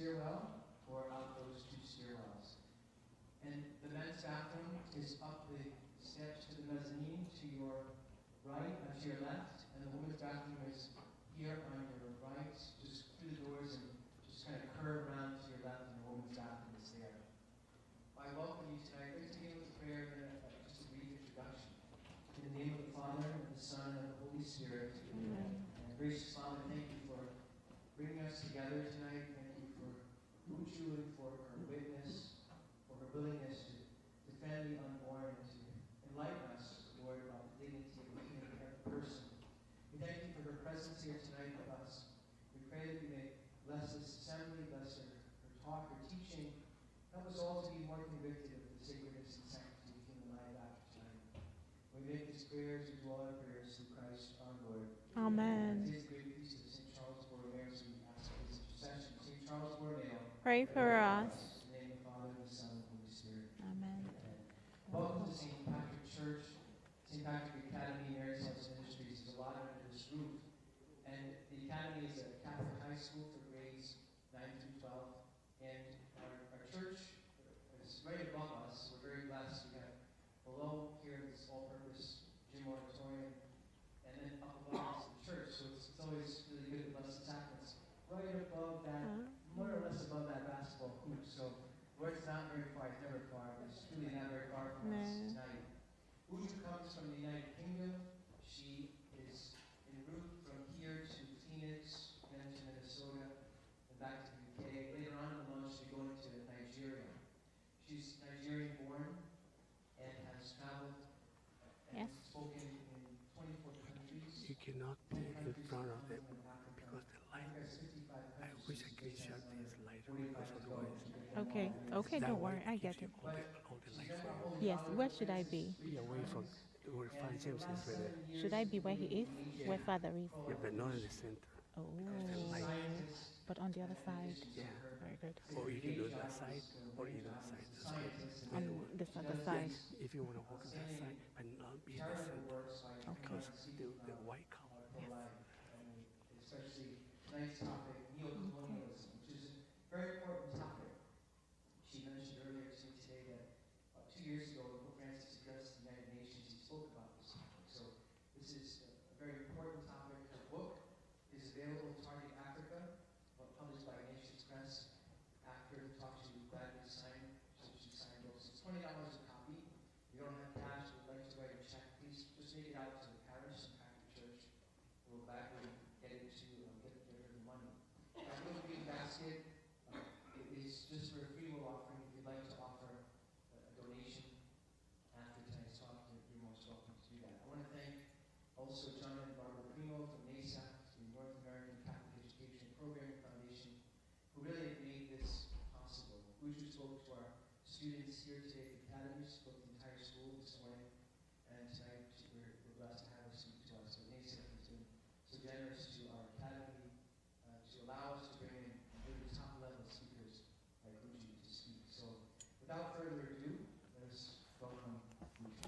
stairwell or out those two stairwells. And the men's bathroom is up the steps to the mezzanine to your right, to your left, and the women's bathroom is here on your right, just through the doors and just kind of curve around to your left, and the women's bathroom is there. I welcome you tonight. Let's begin with prayer and just a brief introduction. In the name of the Father, and the Son, and the Holy Spirit. Amen. And gracious Father, thank you for bringing us together tonight. Thank you for Uju and for her witness, for her willingness to defend the unborn and to enlighten us, Lord, about the dignity of the human person. We thank you for her presence here tonight with us. We pray that you may bless this assembly, bless her talk, her teaching. Help us all to be more convicted of the sacredness and sanctity of human life after tonight. We make these prayers, we do all our prayers through Christ our Lord. Amen. It is the great feast of St. Charles Borromeo, so we ask for his intercession. St. Charles Borromeo, pray for us. in the name of the Father, and the Son, and the Holy Spirit. Amen. Welcome to St. Patrick Church, St. Patrick Academy, Mary's House Ministries. There's a lot under this roof. And the Academy is a Catholic high school for grades 9 through 12. And our church is right above us. We're very blessed. We have below here this all-purpose gym auditorium. And then up above is the church. So it's always really good to bless the sacraments. Right above that, more or less above that basketball hoop. So where it's not very far, it's never far. It's really not very far from us tonight. Uju comes from the United Kingdom. She is en route from here to Phoenix, then to Minnesota, and back to the UK. Later on in the month, she'll be going to Nigeria. She's Nigerian born and has traveled and spoken in 24 countries. You cannot be in front of them because the light. I wish I could shut this light because otherwise. Okay, don't worry, I get it. All the light for Yes, where should I be? you. Be away from where Father James is right there. Should I be where he is? Where Father is? Yeah, but not in the center. Oh, The light. but on the other side. Yeah. Very good. Or you can do that side or either side. That's good. On this other side. If you want to walk on that side, but not be in the center. Because the white color. Especially tonight's topic, neocolonialism, which is a very important topic. She mentioned earlier to me today that 2 years ago, Pope Francis addressed the United Nations. He spoke about this topic. So this is a very important topic. Her book is available, Target Africa, published by Nations Press. After the talk, she would gladly sign. So she signed those. It's $20 a copy. If you don't have cash, would like to write a check, please just make it out to the parish and Patrick Church. We'll gladly get it to get her the money. Our little green basket is just for a free will offering. If you'd like to offer a donation after tonight's talk, you're most welcome to do that. I want to thank also John and Barbara Primo from NASAC, the North American Catholic Education Programming Foundation, who really have made this possible. Uju spoke to our students here today at the Academy, spoke to the entire school this morning, and tonight we're blessed to have her speak to us. So NASAC has been so generous to our Academy to allow us to bring in really top-level speakers like Uju to speak. So without further ado, let us welcome Uju.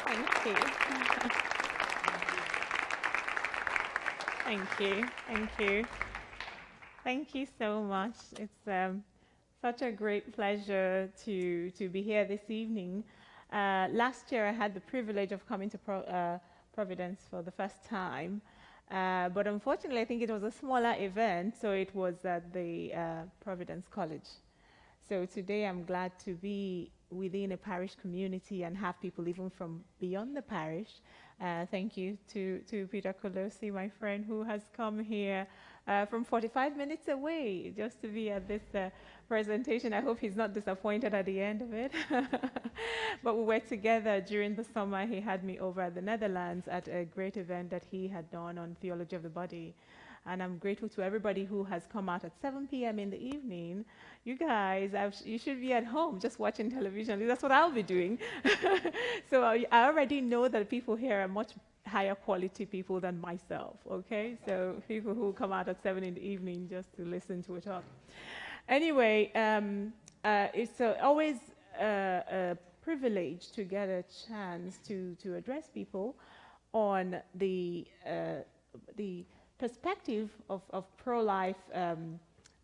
Thank you. Thank you. Thank you. Thank you so much. It's such a great pleasure to be here this evening. Last year I had the privilege of coming to Providence for the first time. But unfortunately, I think it was a smaller event, so it was at the Providence College. So today I'm glad to be within a parish community and have people even from beyond the parish. Thank you to Peter Colosi, my friend, who has come here from 45 minutes away just to be at this presentation. I hope he's not disappointed at the end of it. But we were together during the summer. He had me over at the Netherlands at a great event that he had done on theology of the body. And I'm grateful to everybody who has come out at 7 p.m. in the evening. You guys, you should be at home just watching television. That's what I'll be doing. So I already know that people here are much higher quality people than myself, okay? So people who come out at 7 in the evening just to listen to a talk. Anyway, it's always a privilege to get a chance to address people on the perspective of pro-life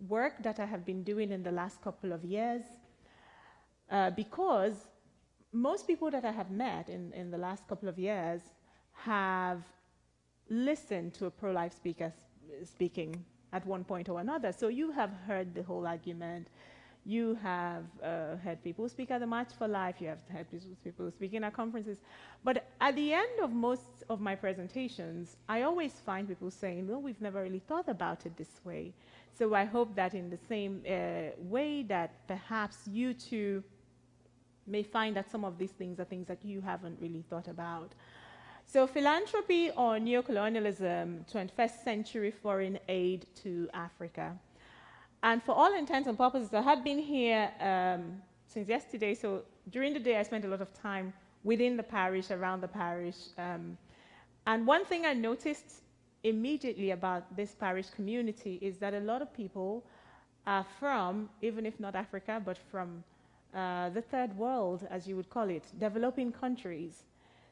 work that I have been doing in the last couple of years, because most people that I have met in the last couple of years have listened to a pro-life speaker speaking at one point or another. So you have heard the whole argument. You have heard people speak at the March for Life. You have heard people speaking at conferences. But at the end of most of my presentations, I always find people saying, well, we've never really thought about it this way. So I hope that in the same way that perhaps you too may find that some of these things are things that you haven't really thought about. So philanthropy or neocolonialism, 21st century foreign aid to Africa. And for all intents and purposes, I have been here since yesterday. So during the day, I spent a lot of time within the parish, around the parish. And one thing I noticed immediately about this parish community is that a lot of people are from, even if not Africa, but from the third world, as you would call it, developing countries.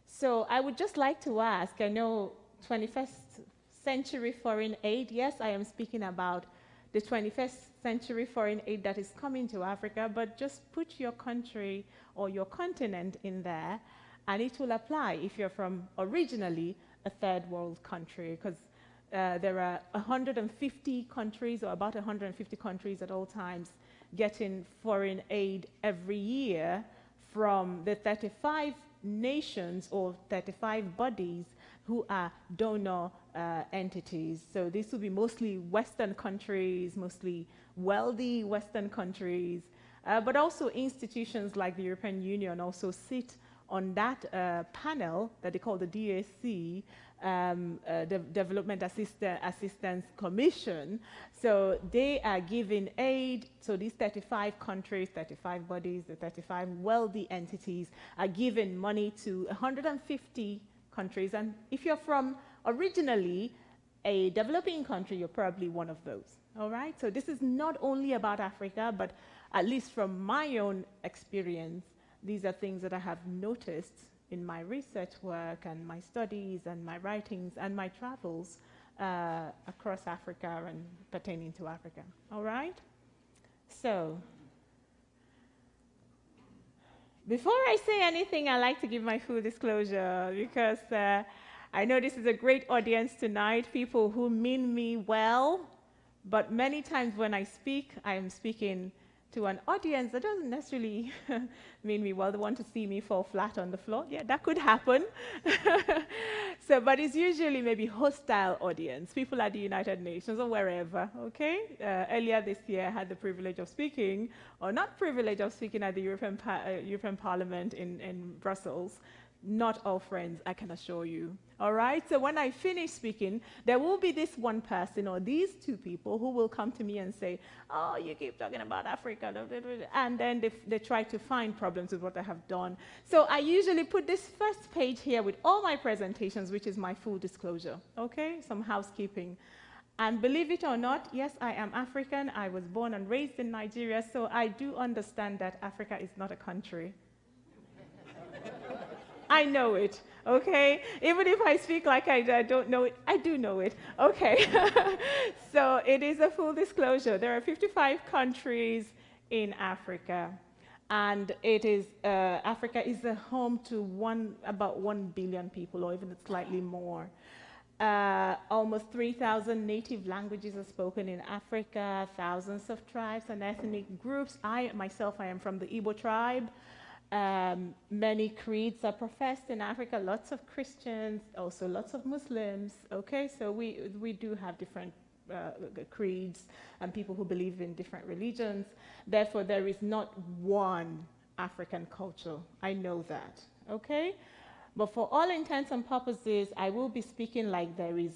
So I would just like to ask, I know 21st century foreign aid, yes, I am speaking about the 21st century foreign aid that is coming to Africa, but just put your country or your continent in there, and it will apply if you're from originally a third world country, because there are 150 countries, or about 150 countries at all times, getting foreign aid every year from the 35 nations or 35 bodies who are donor entities. So this will be mostly Western countries, mostly wealthy Western countries, but also institutions like the European Union also sit on that panel that they call the DAC, the Development Assistance Commission. So they are giving aid. So these 35 countries, 35 bodies, the 35 wealthy entities are giving money to 150 countries. And if you're from originally a developing country, you're probably one of those. All right? So this is not only about Africa, but at least from my own experience, these are things that I have noticed in my research work and my studies and my writings and my travels across Africa and pertaining to Africa. All right? So, before I say anything, I like to give my full disclosure, because I know this is a great audience tonight, people who mean me well, but many times when I speak, I am speaking to an audience that doesn't necessarily mean me well. They want to see me fall flat on the floor. Yeah, that could happen. So, but it's usually maybe hostile audience, people at the United Nations or wherever, okay? Earlier this year, I had the privilege of speaking, or not privilege of speaking at the European Parliament in Brussels. Not all friends, I can assure you. All right? So when I finish speaking, there will be this one person or these two people who will come to me and say, oh, you keep talking about Africa. And then they try to find problems with what I have done. So I usually put this first page here with all my presentations, which is my full disclosure. Okay? Some housekeeping. And believe it or not, yes, I am African. I was born and raised in Nigeria, so I do understand that Africa is not a country. I know it, okay? Even if I speak like I don't know it, I do know it, okay? So it is a full disclosure. There are 55 countries in Africa, and it is, Africa is a home to about 1 billion people, or even slightly more. Almost 3,000 native languages are spoken in Africa, thousands of tribes and ethnic groups. I am from the Igbo tribe. Many creeds are professed in Africa, lots of Christians, also lots of Muslims, okay? So we do have different creeds and people who believe in different religions. Therefore, there is not one African culture. I know that, okay? But for all intents and purposes, I will be speaking like there is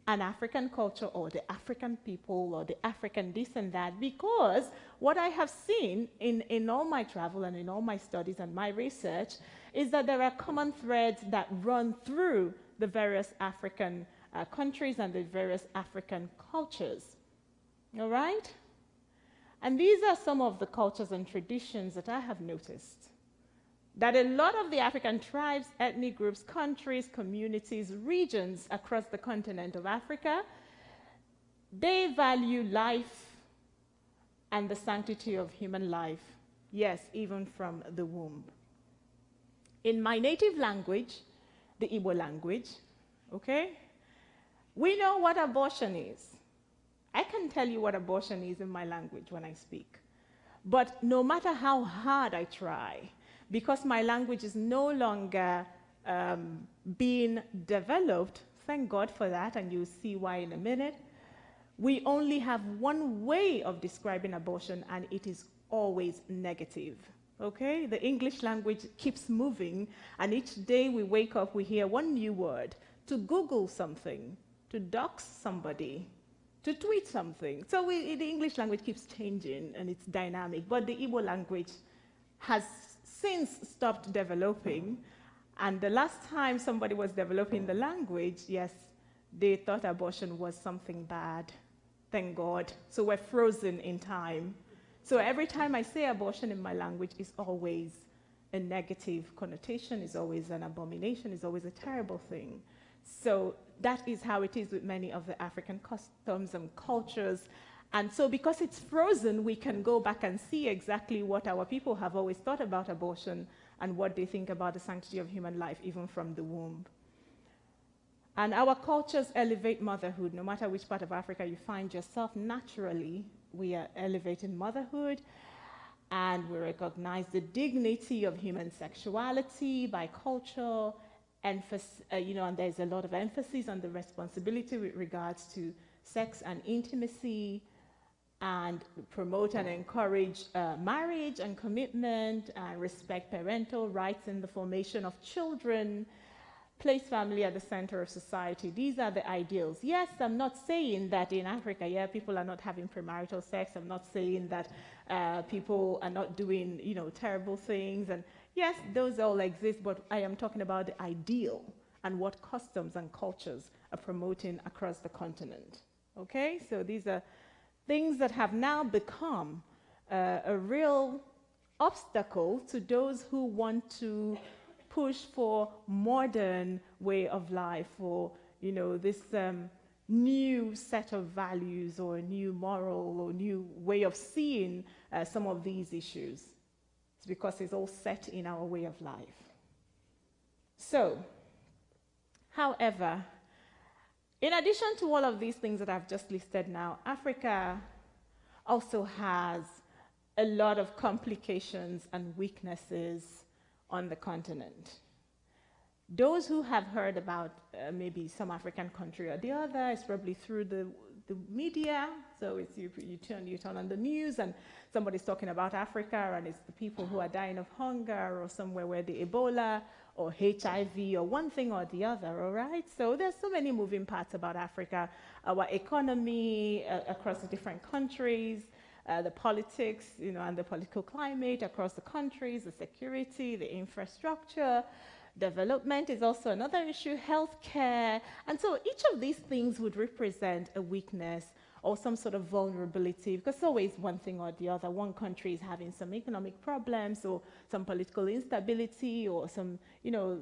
an African culture or the African people or the African this and that, because what I have seen in all my travel and in all my studies and my research is that there are common threads that run through the various African countries and the various African cultures. All right? And these are some of the cultures and traditions that I have noticed. That a lot of the African tribes, ethnic groups, countries, communities, regions across the continent of Africa They value life and the sanctity of human life, yes, even from the womb. In my native language, the Igbo language, okay, we know what abortion is. I can tell you what abortion is in my language when I speak. But no matter how hard I try, because my language is no longer being developed, thank God for that, and you'll see why in a minute, we only have one way of describing abortion, and it is always negative. Okay? The English language keeps moving, and each day we wake up, we hear one new word. To Google something, to dox somebody, to tweet something. So the English language keeps changing, and it's dynamic. But the Igbo language has since stopped developing. And the last time somebody was developing the language, yes, they thought abortion was something bad. Thank God. So we're frozen in time. So every time I say abortion in my language, it's always a negative connotation, it's always an abomination, it's always a terrible thing. So that is how it is with many of the African customs and cultures. And so because it's frozen, we can go back and see exactly what our people have always thought about abortion and what they think about the sanctity of human life, even from the womb. And our cultures elevate motherhood. No matter which part of Africa you find yourself, naturally, we are elevating motherhood, and we recognize the dignity of human sexuality by culture, and there's a lot of emphasis on the responsibility with regards to sex and intimacy, and promote and encourage marriage and commitment, and respect parental rights in the formation of children, place family at the center of society. These are the ideals. Yes, I'm not saying that in Africa, people are not having premarital sex. I'm not saying that people are not doing, terrible things. And yes, those all exist, but I am talking about the ideal and what customs and cultures are promoting across the continent. Okay, so these are things that have now become a real obstacle to those who want to push for modern way of life, or this new set of values, or a new moral or new way of seeing some of these issues. It's because it's all set in our way of life. So, however, in addition to all of these things that I've just listed now, Africa also has a lot of complications and weaknesses on the continent. Those who have heard about maybe some African country or the other is probably through the media. So it's you turn on the news and somebody's talking about Africa, and it's the people who are dying of hunger, or somewhere where the Ebola or HIV or one thing or the other, all right? So there's so many moving parts about Africa, our economy across the different countries, the politics, and the political climate across the countries, the security, the infrastructure, development is also another issue, healthcare. And so each of these things would represent a weakness or some sort of vulnerability, because it's always one thing or the other. One country is having some economic problems, or some political instability, or some,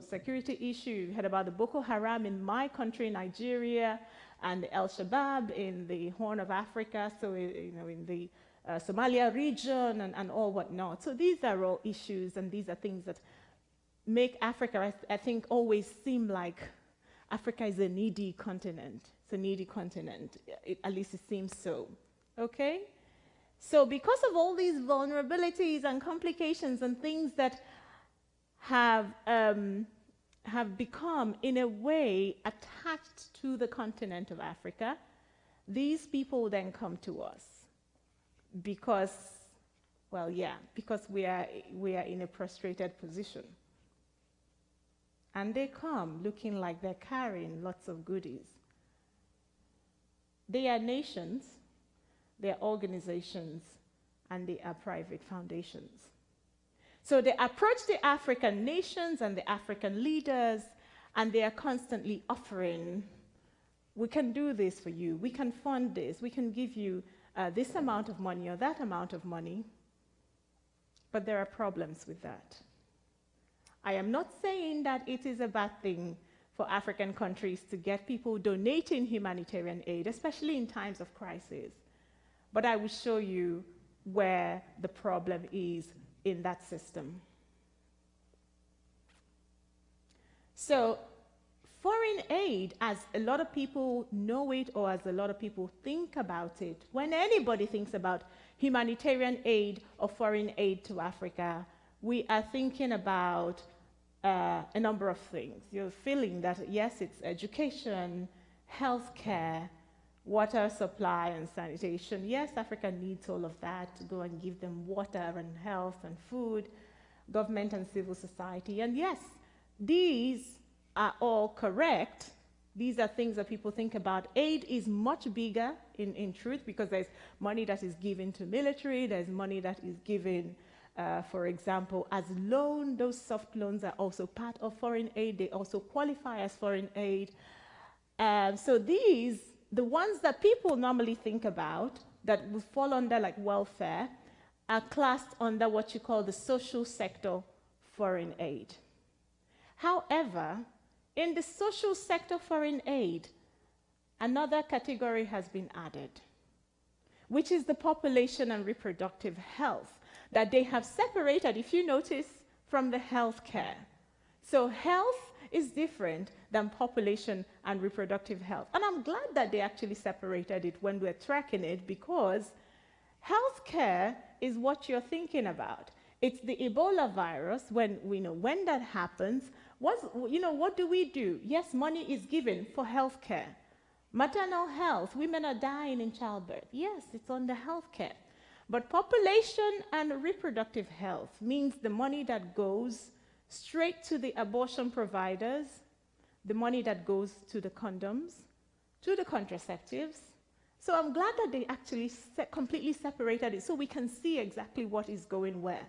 security issue. You heard about the Boko Haram in my country, Nigeria, and the El Shabaab in the Horn of Africa, so in the Somalia region, and all whatnot. So these are all issues, and these are things that make Africa, I think, always seem like Africa is a needy continent. It's a needy continent. At least it seems so. Okay? So because of all these vulnerabilities and complications and things that have become, in a way, attached to the continent of Africa, these people then come to us because we are in a prostrated position. And they come looking like they're carrying lots of goodies. They are nations, they are organizations, and they are private foundations. So they approach the African nations and the African leaders, and they are constantly offering, we can do this for you, we can fund this, we can give you this amount of money or that amount of money. But there are problems with that. I am not saying that it is a bad thing for African countries to get people donating humanitarian aid, especially in times of crisis. But I will show you where the problem is in that system. So foreign aid, as a lot of people know it or as a lot of people think about it, when anybody thinks about humanitarian aid or foreign aid to Africa, we are thinking about a number of things. You're feeling that, yes, it's education, healthcare, water supply and sanitation. Yes, Africa needs all of that to go and give them water and health and food, government and civil society. And yes, these are all correct. These are things that people think about. Aid is much bigger in truth, because there's money that is given to military, there's money that is given, for example, as loan. Those soft loans are also part of foreign aid. They also qualify as foreign aid. So these, the ones that people normally think about that will fall under like welfare, are classed under what you call the social sector foreign aid. However, in the social sector foreign aid, another category has been added, which is the population and reproductive health, that they have separated, if you notice, from the healthcare. So health is different than population and reproductive health. And I'm glad that they actually separated it when we're tracking it, because healthcare is what you're thinking about. It's the Ebola virus. When that happens, what do we do? Yes, money is given for healthcare. Maternal health, women are dying in childbirth. Yes, it's on the healthcare. But population and reproductive health means the money that goes straight to the abortion providers, the money that goes to the condoms, to the contraceptives. So I'm glad that they actually completely separated it so we can see exactly what is going where.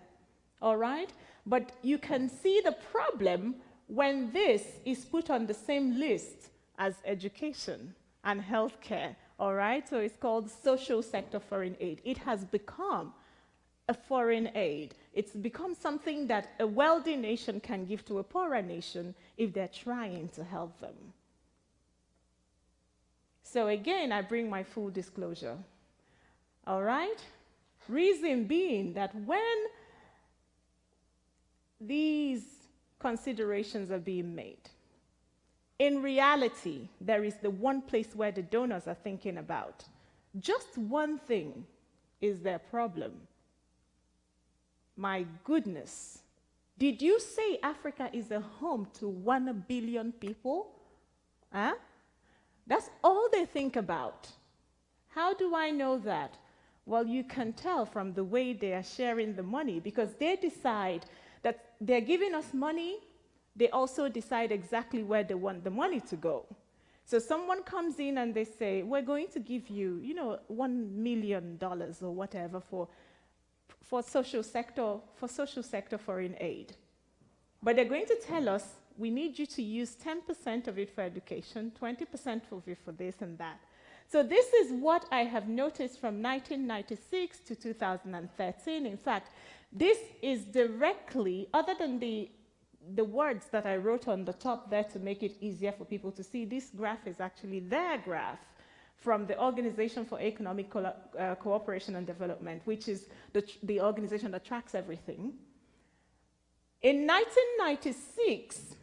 All right? But you can see the problem when this is put on the same list as education and healthcare. All right? So it's called social sector foreign aid. It has become a foreign aid. It's become something that a wealthy nation can give to a poorer nation if they're trying to help them. So again, I bring my full disclosure. All right? Reason being that when these considerations are being made, in reality, there is the one place where the donors are thinking about. Just one thing is their problem. My goodness. Did you say Africa is a home to 1 billion people? Huh? That's all they think about. How do I know that? Well, you can tell from the way they are sharing the money, because they decide that they're giving us money. They also decide exactly where they want the money to go. So someone comes in and they say, we're going to give you, $1 million or whatever for social sector foreign aid. But they're going to tell us, we need you to use 10% of it for education, 20% of it for this and that. So this is what I have noticed from 1996 to 2013. In fact, this is directly, other than the words that I wrote on the top there to make it easier for people to see, this graph is actually their graph from the Organization for Economic Cooperation and Development, which is the organization that tracks everything. In 1996,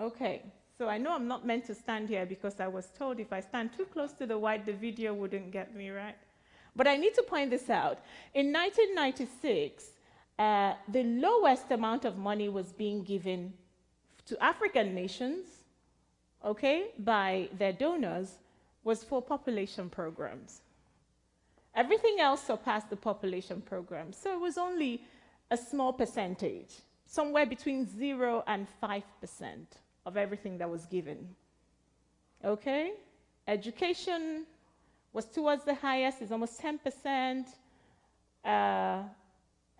okay, so I know I'm not meant to stand here because I was told if I stand too close to the white, the video wouldn't get me right. But I need to point this out. In 1996, the lowest amount of money was being given to African nations, okay, by their donors, was for population programs. Everything else surpassed the population program. So it was only a small percentage, somewhere between 0 and 5% of everything that was given. Okay? Education was towards the highest, it's almost 10%.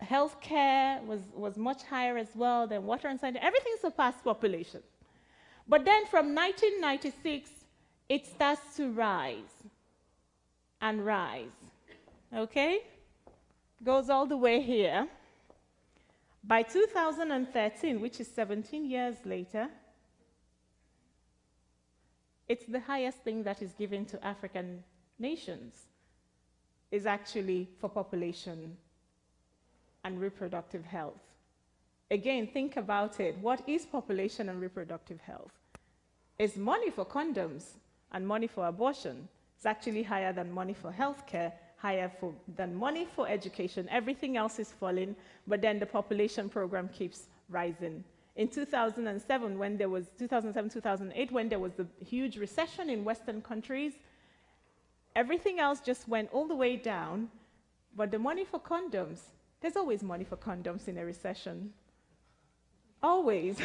Healthcare was much higher as well, then water and sanitation. Everything surpassed population. But then from 1996, it starts to rise and rise. Okay? Goes all the way here. By 2013, which is 17 years later, it's the highest thing that is given to African nations, is actually for population and reproductive health. Again, think about it. What is population and reproductive health? It's money for condoms and money for abortion. It's actually higher than money for healthcare, higher than money for education. Everything else is falling, but then the population program keeps rising. In 2007, when there was 2008, when there was the huge recession in Western countries, everything else just went all the way down, but the money for condoms, there's always money for condoms in a recession. Always.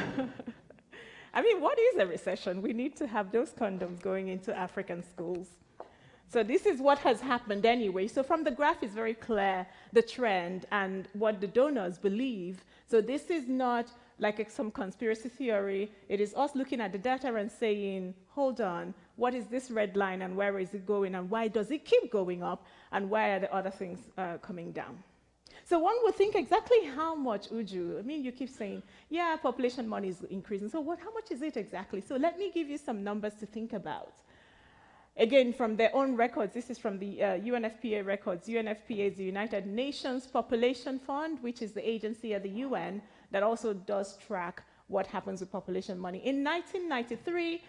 I mean, what is a recession? We need to have those condoms going into African schools. So this is what has happened anyway. So from the graph is very clear, the trend and what the donors believe. So this is not like some conspiracy theory. It is us looking at the data and saying, hold on, what is this red line and where is it going and why does it keep going up and why are the other things coming down? So one would think exactly how much, Uju? I mean, you keep saying, yeah, population money is increasing. So how much is it exactly? So let me give you some numbers to think about. Again, from their own records, this is from the UNFPA records. UNFPA is the United Nations Population Fund, which is the agency at the UN that also does track what happens with population money. In 1993,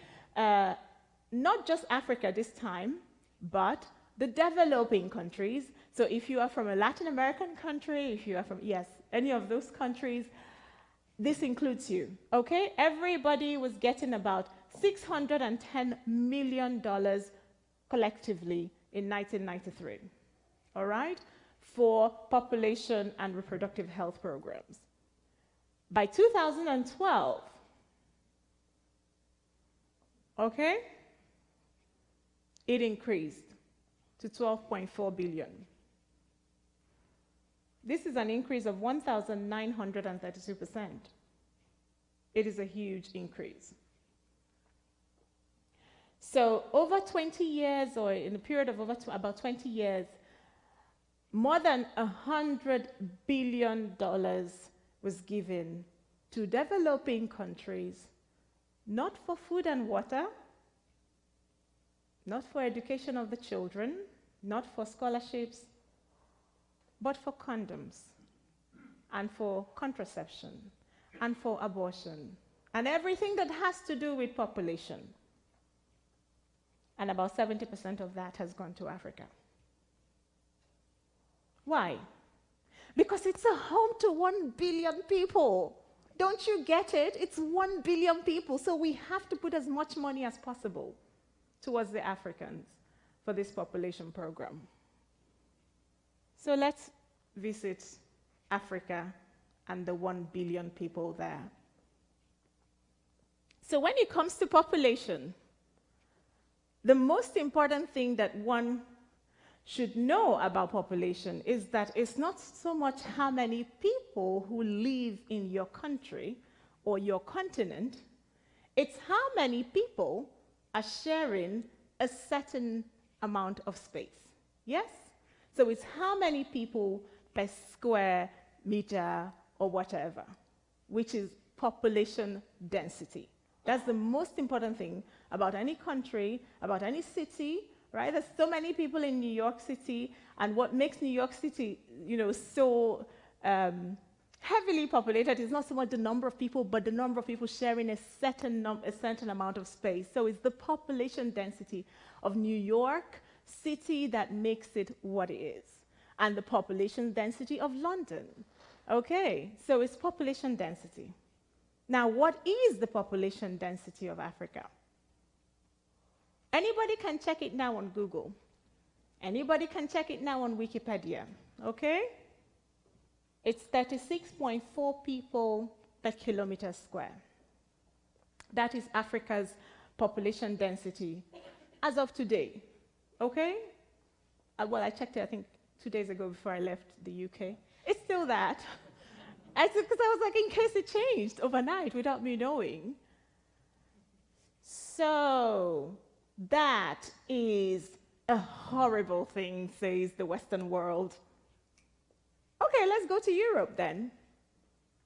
not just Africa this time, but the developing countries. So if you are from a Latin American country, if you are from, yes, any of those countries, this includes you, okay? Everybody was getting about $610 million collectively in 1993, all right, for population and reproductive health programs. By 2012, okay, it increased to 12.4 billion. This is an increase of 1,932%. It is a huge increase. So over 20 years, or in a period of about 20 years, more than $100 billion was given to developing countries, not for food and water, not for education of the children, not for scholarships, but for condoms, and for contraception, and for abortion, and everything that has to do with population. And about 70% of that has gone to Africa. Why? Because it's a home to 1 billion people. Don't you get it? It's 1 billion people, so we have to put as much money as possible towards the Africans for this population program. So let's visit Africa and the 1 billion people there. So when it comes to population, the most important thing that one should know about population is that it's not so much how many people who live in your country or your continent, it's how many people are sharing a certain amount of space. Yes? So it's how many people per square meter or whatever, which is population density. That's the most important thing about any country, about any city, right? There's so many people in New York City, and what makes New York City, so heavily populated is not so much the number of people, but the number of people sharing a certain amount of space. So it's the population density of New York City that makes it what it is, and the population density of London. Okay, so it's population density. Now, what is the population density of Africa? Anybody can check it now on Google. Anybody can check it now on Wikipedia, okay? It's 36.4 people per kilometer square. That is Africa's population density as of today, okay? Well, I checked it, I think, 2 days ago before I left the UK. It's still that. Because I was like, in case it changed overnight without me knowing. So that is a horrible thing, says the Western world. Okay, let's go to Europe then.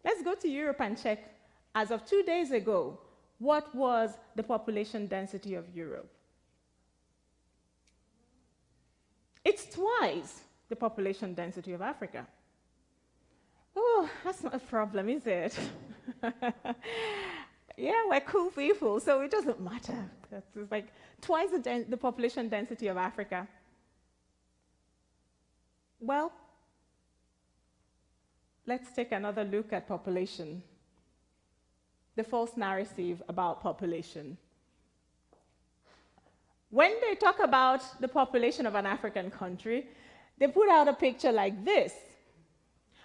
Let's go to Europe and check, as of 2 days ago, what was the population density of Europe? It's twice the population density of Africa. Oh, that's not a problem, is it? Yeah, we're cool people, so it doesn't matter. It's like twice the population density of Africa. Well, let's take another look at population. The false narrative about population. When they talk about the population of an African country, they put out a picture like this.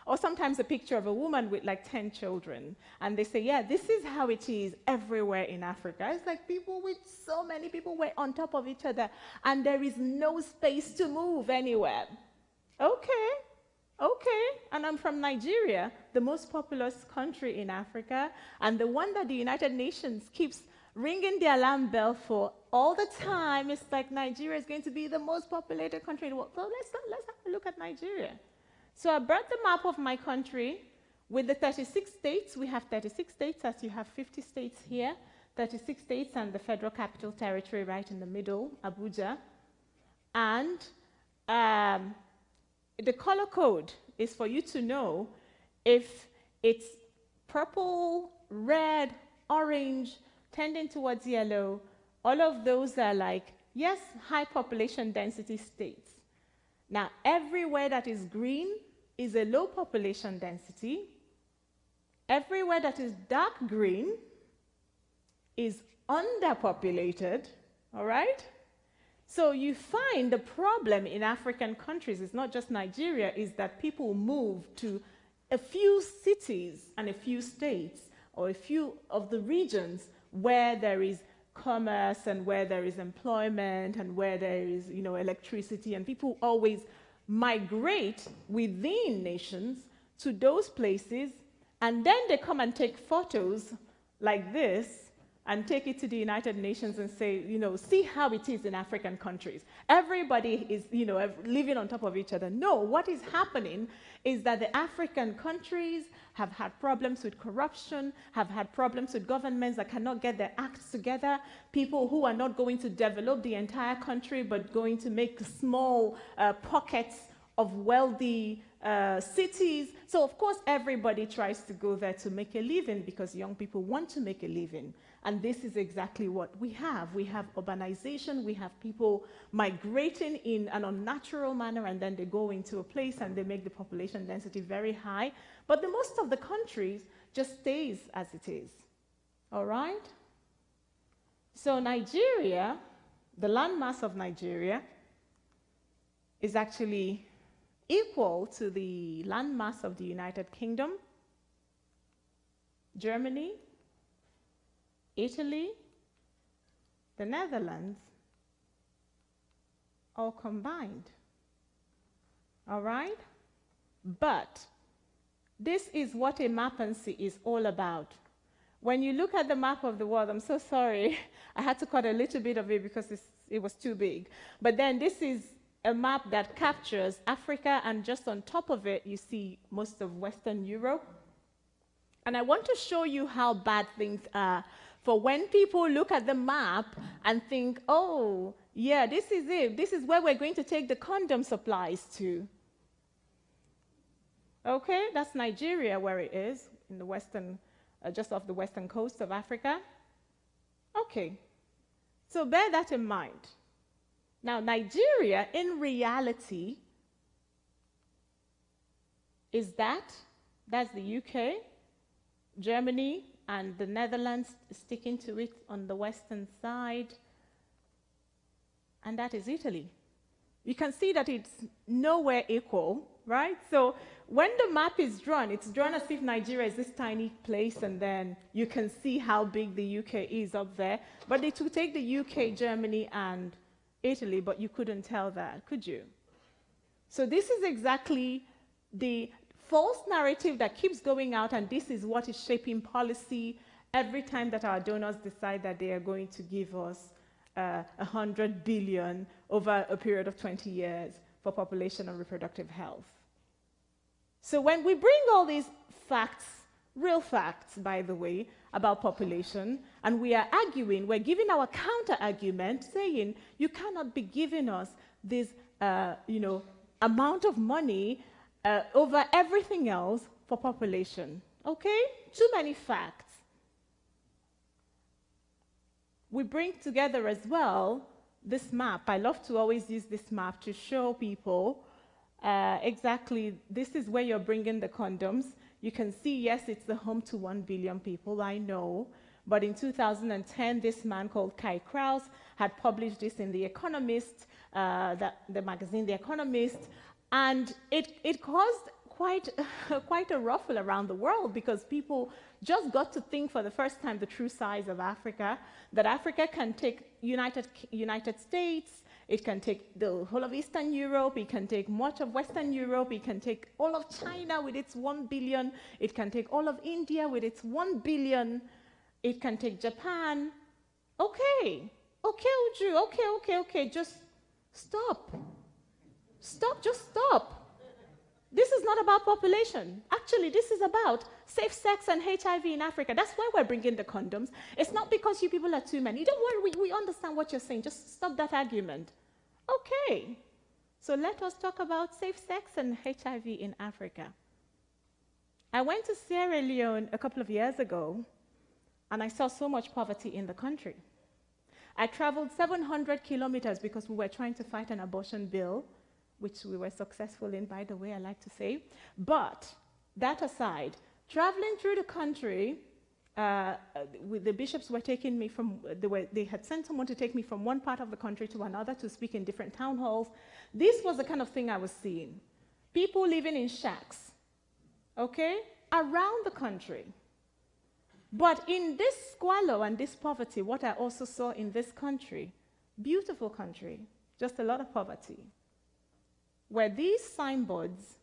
Or sometimes a picture of a woman with like 10 children. And they say, yeah, this is how it is everywhere in Africa. It's like people with so many people were on top of each other, and there is no space to move anywhere. Okay, and I'm from Nigeria, the most populous country in Africa, and the one that the United Nations keeps ringing the alarm bell for all the time. It's like Nigeria is going to be the most populated country in the world. So let's have a look at Nigeria. So I brought the map of my country with the 36 states. We have 36 states, as you have 50 states here, 36 states and the Federal Capital Territory right in the middle, Abuja. And the color code is for you to know if it's purple, red, orange, tending towards yellow. All of those are like, yes, high population density states. Now, everywhere that is green is a low population density. Everywhere that is dark green is underpopulated, all right? So you find the problem in African countries, it's not just Nigeria, is that people move to a few cities and a few states, or a few of the regions where there is commerce and where there is employment and where there is, electricity, and people always migrate within nations to those places, and then they come and take photos like this and take it to the United Nations and say, see how it is in African countries. Everybody is, living on top of each other. No, what is happening is that the African countries have had problems with corruption, have had problems with governments that cannot get their acts together, people who are not going to develop the entire country but going to make small pockets of wealthy cities. So of course everybody tries to go there to make a living because young people want to make a living. And this is exactly what we have. We have urbanization, we have people migrating in an unnatural manner, and then they go into a place and they make the population density very high. But the most of the countries just stays as it is, all right? So Nigeria, the landmass of Nigeria, is actually equal to the landmass of the United Kingdom, Germany, Italy, the Netherlands, all combined. All right? But this is what a map and see is all about. When you look at the map of the world, I'm so sorry, I had to cut a little bit of it because it was too big. But then this is a map that captures Africa, and just on top of it, you see most of Western Europe. And I want to show you how bad things are for when people look at the map and think, oh, yeah, this is it. This is where we're going to take the condom supplies to. Okay, that's Nigeria where it is, in the western, just off the western coast of Africa. Okay, so bear that in mind. Now, Nigeria, in reality, that's the UK, Germany, and the Netherlands sticking to it on the western side, and that is Italy. You can see that it's nowhere equal, right? So when the map is drawn, it's drawn as if Nigeria is this tiny place, and then you can see how big the UK is up there. But they took take the UK, Germany, and Italy, but you couldn't tell that, could you? So this is exactly the false narrative that keeps going out, and this is what is shaping policy every time that our donors decide that they are going to give us 100 billion over a period of 20 years for population and reproductive health. So when we bring all these facts real facts, by the way, about population, and we are arguing, we're giving our counter-argument, saying you cannot be giving us this, amount of money over everything else for population. Okay? Too many facts. We bring together as well this map. I love to always use this map to show people exactly this is where you're bringing the condoms. You can see, yes, it's the home to 1 billion people, I know. But in 2010, this man called Kai Kraus had published this in The Economist, the magazine The Economist, and it caused quite a ruffle around the world because people just got to think for the first time the true size of Africa, that Africa can take United States, it can take the whole of Eastern Europe, it can take much of Western Europe, it can take all of China with its 1 billion, it can take all of India with its 1 billion, it can take Japan. Okay, Uju, okay, just stop. Just stop. This is not about population. Actually, this is about safe sex and HIV in Africa. That's why we're bringing the condoms. It's not because you people are too many. Don't worry, we understand what you're saying. Just stop that argument. Okay. So let us talk about safe sex and HIV in Africa. I went to Sierra Leone a couple of years ago, and I saw so much poverty in the country. I traveled 700 kilometers because we were trying to fight an abortion bill, which we were successful in, by the way, I like to say. But that aside, traveling through the country, the bishops were taking me from, they had sent someone to take me from one part of the country to another to speak in different town halls. This was the kind of thing I was seeing. People living in shacks, okay, around the country. But in this squalor and this poverty, what I also saw in this country, beautiful country, just a lot of poverty, were these signboards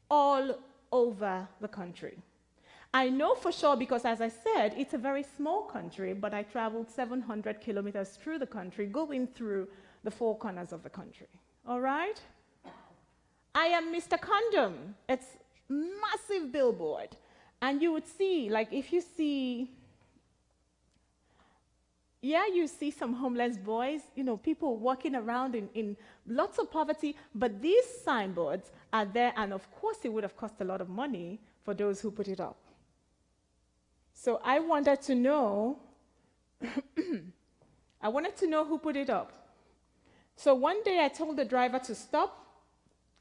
all over the country. I know for sure because, as I said, it's a very small country, but I traveled 700 kilometers through the country, going through the 4 corners of the country. All right? I am Mr. Condom. It's massive billboard. And you would see, like, if you see, you see some homeless boys, people walking around in lots of poverty, but these signboards are there, and of course it would have cost a lot of money for those who put it up. So I wanted to know, who put it up. So one day I told the driver to stop,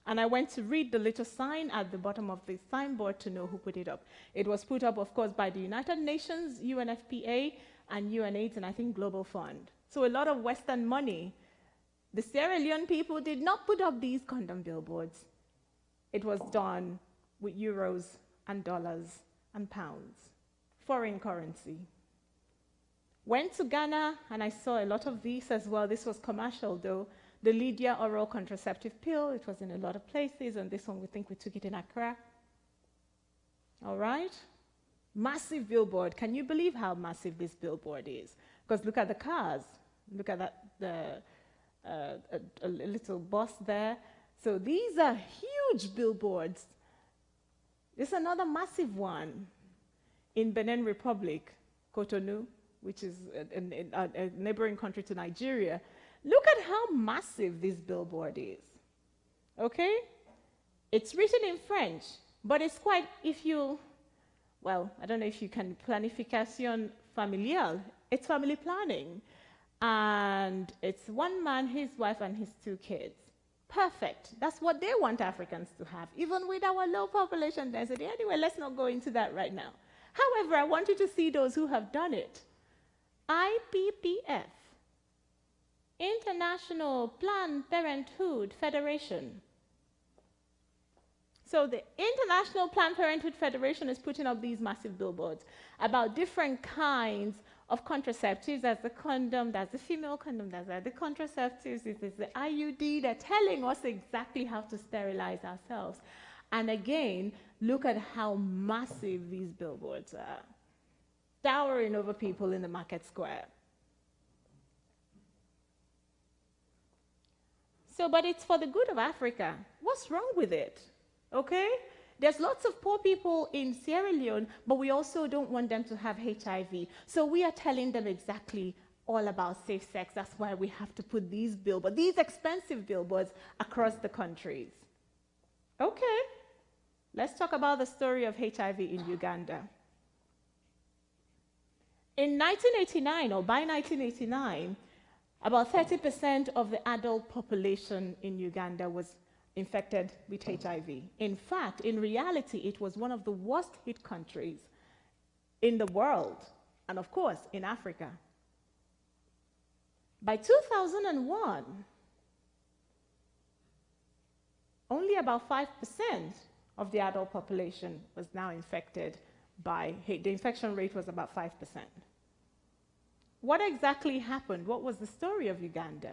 and I went to read the little sign at the bottom of the signboard to know who put it up. It was put up, of course, by the United Nations, UNFPA, and UNAIDS, and I think Global Fund. So a lot of Western money. The Sierra Leone people did not put up these condom billboards. It was done with euros and dollars and pounds, foreign currency. Went to Ghana, and I saw a lot of these as well. This was commercial, though. The Lydia oral contraceptive pill, it was in a lot of places, and this one we think we took it in Accra. All right? Massive billboard. Can you believe how massive this billboard is? Because look at the cars. Look at that, a little bus there. So these are huge billboards. There's another massive one in Benin Republic, Cotonou, which is a neighboring country to Nigeria. Look at how massive this billboard is. Okay? It's written in French, but it's quite, I don't know if you can, planification familiale. It's family planning. And it's one man, his wife, and his 2 kids. Perfect. That's what they want Africans to have, even with our low population density. Anyway, let's not go into that right now. However, I want you to see those who have done it. IPPF, International Planned Parenthood Federation. So the International Planned Parenthood Federation is putting up these massive billboards about different kinds of contraceptives. There's the condom, there's the female condom, there's the contraceptives, this is the IUD. They're telling us exactly how to sterilize ourselves. And again, look at how massive these billboards are, towering over people in the market square. So, but it's for the good of Africa. What's wrong with it? Okay? There's lots of poor people in Sierra Leone, but we also don't want them to have HIV. So we are telling them exactly all about safe sex. That's why we have to put these billboards, these expensive billboards across the countries. Okay, let's talk about the story of HIV in Uganda. In 1989, or by 1989, about 30% of the adult population in Uganda was infected with HIV. In fact, in reality, it was one of the worst hit countries in the world, and of course, in Africa. By 2001, only about 5% of the adult population was now infected by HIV. The infection rate was about 5%. What exactly happened? What was the story of Uganda?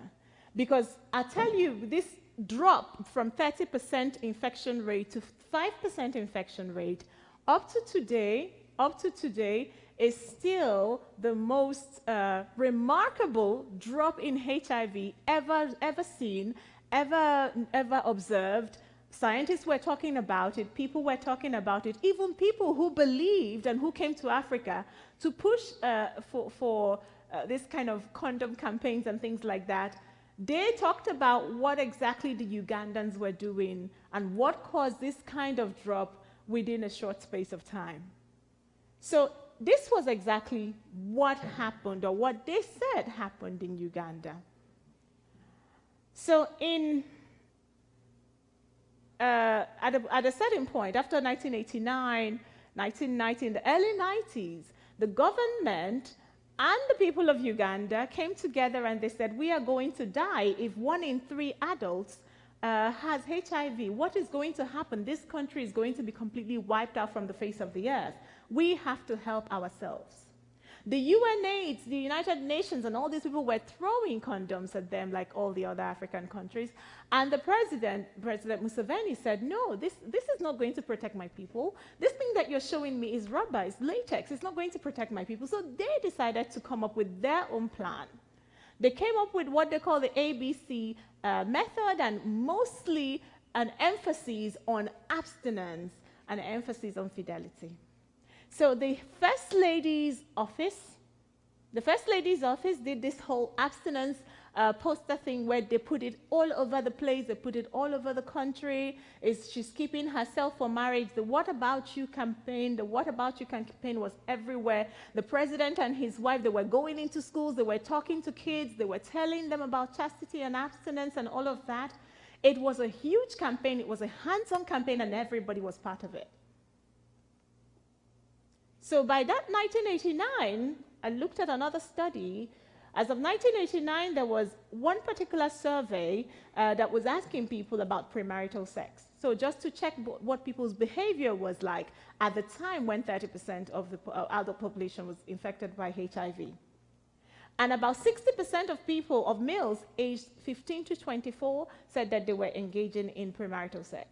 Because I tell you, this drop from 30% infection rate to 5% infection rate up to today is still the most remarkable drop in HIV ever seen, ever observed. Scientists were talking about it, people were talking about it, even people who believed and who came to Africa to push for this kind of condom campaigns and things like that. They talked about what exactly the Ugandans were doing and what caused this kind of drop within a short space of time. So this was exactly what happened, or what they said happened in Uganda. So at a certain point, after 1989, 1990, in the early 90s, the government and the people of Uganda came together and they said, we are going to die if 1 in 3 adults has HIV. What is going to happen? This country is going to be completely wiped out from the face of the earth. We have to help ourselves. The UNAIDS, the United Nations, and all these people were throwing condoms at them like all the other African countries. And the President Museveni said, no, this is not going to protect my people. This thing that you're showing me is rubber, it's latex. It's not going to protect my people. So they decided to come up with their own plan. They came up with what they call the ABC method, and mostly an emphasis on abstinence and an emphasis on fidelity. So the First Lady's office did this whole abstinence poster thing where they put it all over the place, they put it all over the country. She's keeping herself for marriage. The What About You campaign, was everywhere. The president and his wife, they were going into schools, they were talking to kids, they were telling them about chastity and abstinence and all of that. It was a huge campaign, it was a hands-on campaign, and everybody was part of it. So by that 1989, I looked at another study. As of 1989, there was one particular survey that was asking people about premarital sex. So just to check what people's behavior was like at the time when 30% of the adult population was infected by HIV. And about 60% of people, of males aged 15 to 24, said that they were engaging in premarital sex.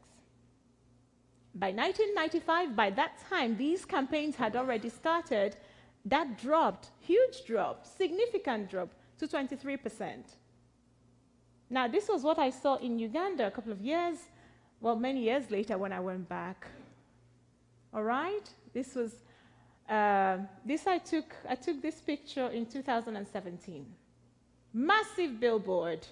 By 1995, by that time, these campaigns had already started. That dropped, huge drop, significant drop, to 23%. Now, this was what I saw in Uganda a couple of years, well, many years later when I went back. All right? This was, I took this picture in 2017. Massive billboard.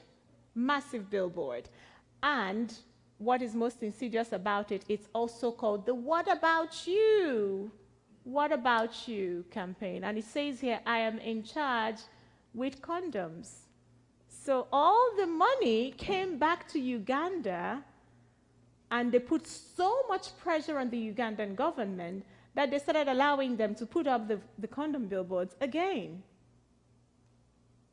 And what is most insidious about it, it's also called the What About You? What About You campaign. And it says here, I am in charge with condoms. So all the money came back to Uganda, and they put so much pressure on the Ugandan government that they started allowing them to put up the condom billboards again.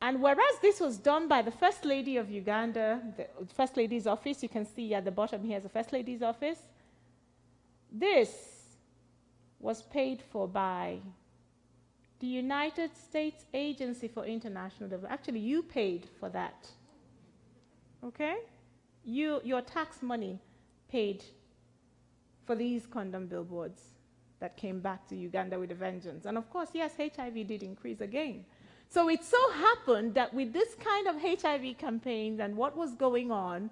And whereas this was done by the First Lady of Uganda, the First Lady's office, you can see at the bottom here is the First Lady's office, this was paid for by the United States Agency for International Development. Actually, you paid for that. Okay? Your tax money paid for these condom billboards that came back to Uganda with a vengeance. And of course, yes, HIV did increase again. So it so happened that with this kind of HIV campaign and what was going on,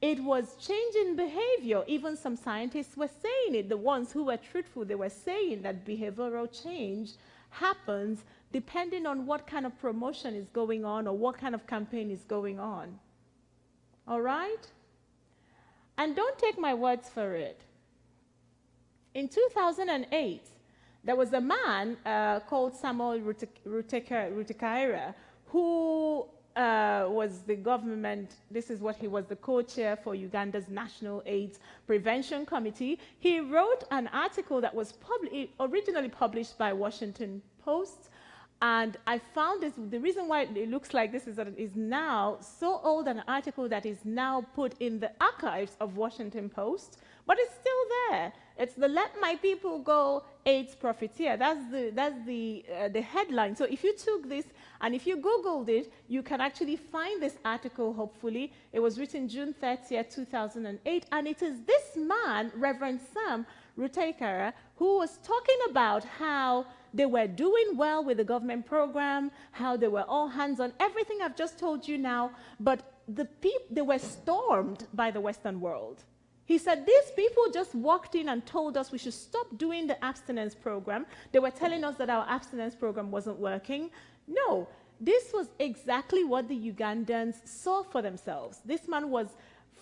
it was changing behavior. Even some scientists were saying it. The ones who were truthful, they were saying that behavioral change happens depending on what kind of promotion is going on or what kind of campaign is going on. All right? And don't take my words for it. In 2008, there was a man called Samuel Rutekaira who was the government, this is what he was, the co-chair for Uganda's National AIDS Prevention Committee. He wrote an article that was originally published by Washington Post, and I found this, the reason why it looks like this is that it is now so old an article that is now put in the archives of Washington Post, but it's still there. It's the Let My People Go AIDS Profiteer. That's the headline. So if you took this and if you Googled it, you can actually find this article, hopefully. It was written June 30th, 2008, and it is this man, Reverend Sam Rutekaira, who was talking about how they were doing well with the government program, how they were all hands on, everything I've just told you now, but they were stormed by the Western world. He said, these people just walked in and told us we should stop doing the abstinence program. They were telling us that our abstinence program wasn't working. No, this was exactly what the Ugandans saw for themselves. This man was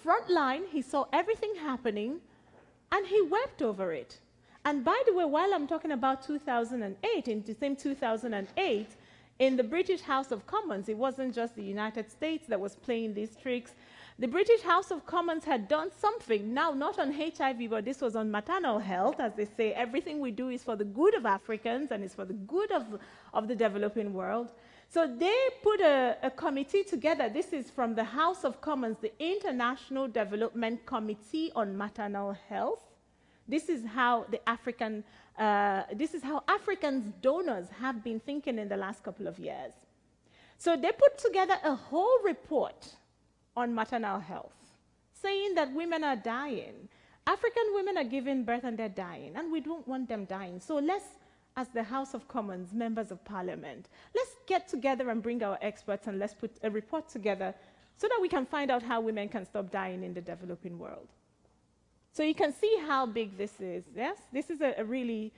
frontline. He saw everything happening, and he wept over it. And by the way, while I'm talking about 2008, in the same 2008, in the British House of Commons, it wasn't just the United States that was playing these tricks. The British House of Commons had done something, now not on HIV, but this was on maternal health. As they say, everything we do is for the good of Africans and is for the good of the developing world. So they put a committee together. This is from the House of Commons, the International Development Committee on Maternal Health. This is how Africans donors have been thinking in the last couple of years. So they put together a whole report on maternal health, saying that women are dying. African women are giving birth and they're dying, and we don't want them dying. So let's, as the House of Commons, members of Parliament, let's get together and bring our experts and let's put a report together so that we can find out how women can stop dying in the developing world. So you can see how big this is, yes? This is a really,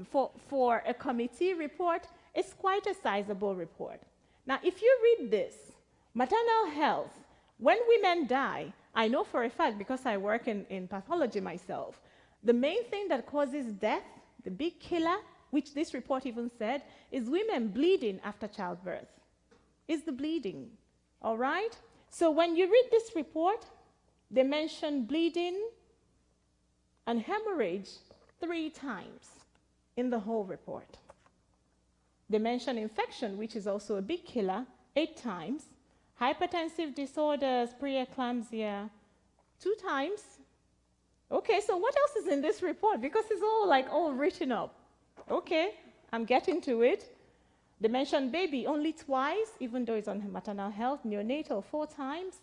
for a committee report, it's quite a sizable report. Now, if you read this, maternal health, when women die, I know for a fact, because I work in pathology myself, the main thing that causes death, the big killer, which this report even said, is women bleeding after childbirth. Is the bleeding, all right? So when you read this report, they mention bleeding and hemorrhage 3 times in the whole report. They mention infection, which is also a big killer, 8 times. Hypertensive disorders, preeclampsia, 2 times. Okay, so what else is in this report? Because it's all written up. Okay, I'm getting to it. They mention baby only twice, even though it's on maternal health. Neonatal 4 times.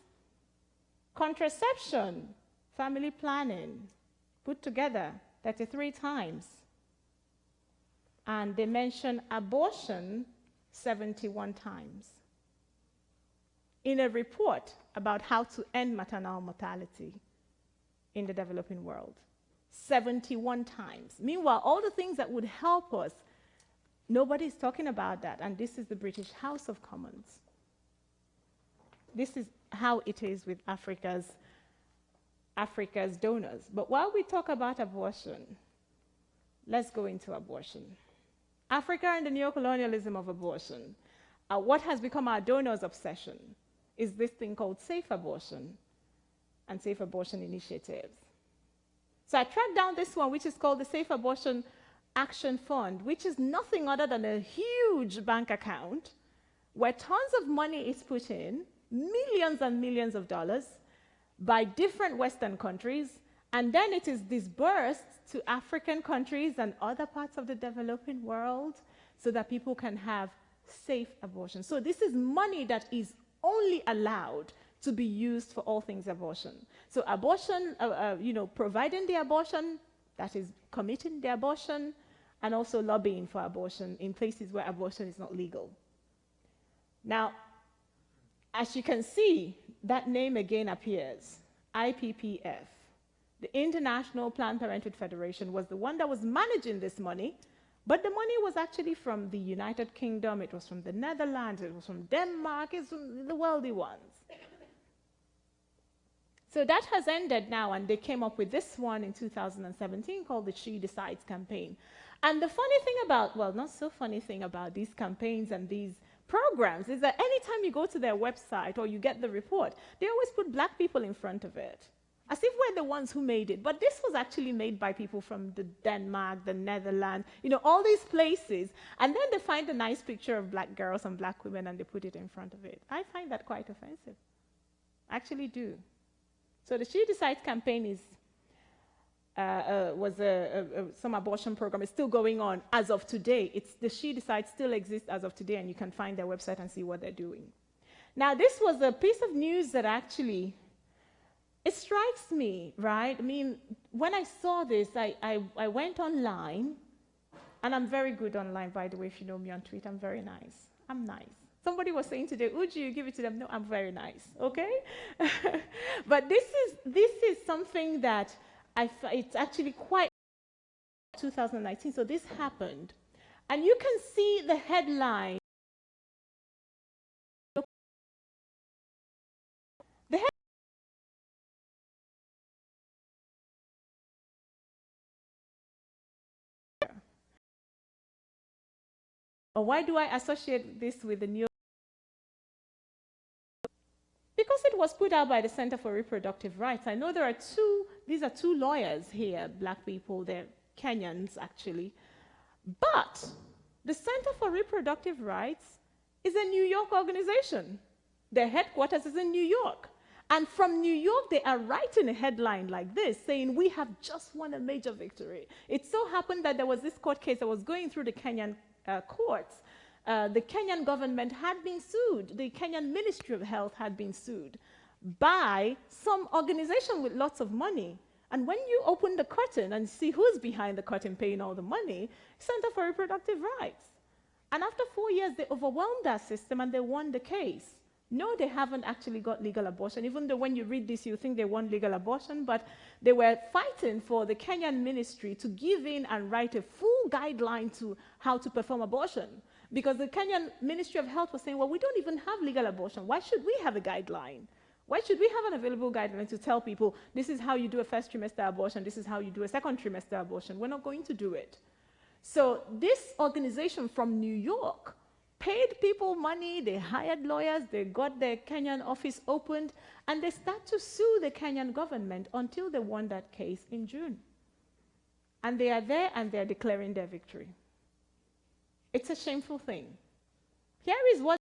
Contraception, family planning, put together 33 times. And they mention abortion 71 times. In a report about how to end maternal mortality in the developing world. 71 times. Meanwhile, all the things that would help us, nobody's talking about that, and this is the British House of Commons. This is how it is with Africa's donors. But while we talk about abortion, let's go into abortion. Africa and the neocolonialism of abortion. What has become our donors' obsession is this thing called safe abortion and safe abortion initiatives. So I tracked down this one, which is called the Safe Abortion Action Fund, which is nothing other than a huge bank account where tons of money is put in, millions and millions of dollars, by different Western countries, and then it is disbursed to African countries and other parts of the developing world so that people can have safe abortion. So this is money that is only allowed to be used for all things abortion. So abortion, providing the abortion, that is committing the abortion, and also lobbying for abortion in places where abortion is not legal. Now, as you can see, that name again appears. IPPF, the International Planned Parenthood Federation, was the one that was managing this money, but the money was actually from the United Kingdom, it was from the Netherlands, it was from Denmark, it's from the wealthy ones. So that has ended now, and they came up with this one in 2017 called the She Decides campaign. And the funny thing about, well, not so funny thing about these campaigns and these programs is that anytime you go to their website or you get the report, they always put black people in front of it, as if we're the ones who made it. But this was actually made by people from the Denmark, the Netherlands, you know, all these places. And then they find a nice picture of black girls and black women and they put it in front of it. I find that quite offensive. I actually do. So the She Decides campaign is, was some abortion program. It's still going on as of today. The She Decides still exists as of today, and you can find their website and see what they're doing. Now, this was a piece of news that actually, it strikes me, right? I mean, when I saw this, I went online, and I'm very good online, by the way, if you know me on Twitter. I'm very nice. I'm nice. Somebody was saying today, Uju, give it to them. No, I'm very nice, okay? But this is something that it's actually quite 2019, so this happened. And you can see the headline. Or why do I associate this with the New? Because it was put out by the Center for Reproductive Rights. I know there are these are two lawyers here, black people, they're Kenyans actually. But the Center for Reproductive Rights is a New York organization. Their headquarters is in New York. And from New York, they are writing a headline like this, saying, we have just won a major victory. It so happened that there was this court case that was going through the Kenyan courts. The Kenyan government had been sued. The Kenyan Ministry of Health had been sued by some organization with lots of money. And when you open the curtain and see who's behind the curtain paying all the money, Center for Reproductive Rights. And after 4 years, they overwhelmed that system and they won the case. No, they haven't actually got legal abortion, even though when you read this, you think they won legal abortion, but they were fighting for the Kenyan ministry to give in and write a full guideline to how to perform abortion. Because the Kenyan Ministry of Health was saying, well, we don't even have legal abortion. Why should we have a guideline? Why should we have an available guideline to tell people, this is how you do a first trimester abortion, this is how you do a second trimester abortion? We're not going to do it. So this organization from New York paid people money, they hired lawyers, they got their Kenyan office opened, and they start to sue the Kenyan government until they won that case in June. And they are there and they're declaring their victory. It's a shameful thing. Here is what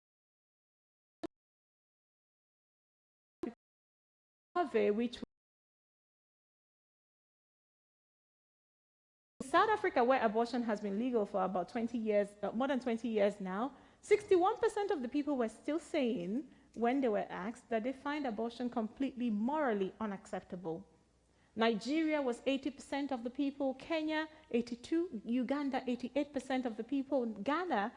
survey which in South Africa, where abortion has been legal for about 20 years, more than 20 years now, 61% of the people were still saying, when they were asked, that they find abortion completely morally unacceptable. Nigeria was 80% of the people, Kenya 82%, Uganda 88% of the people, Ghana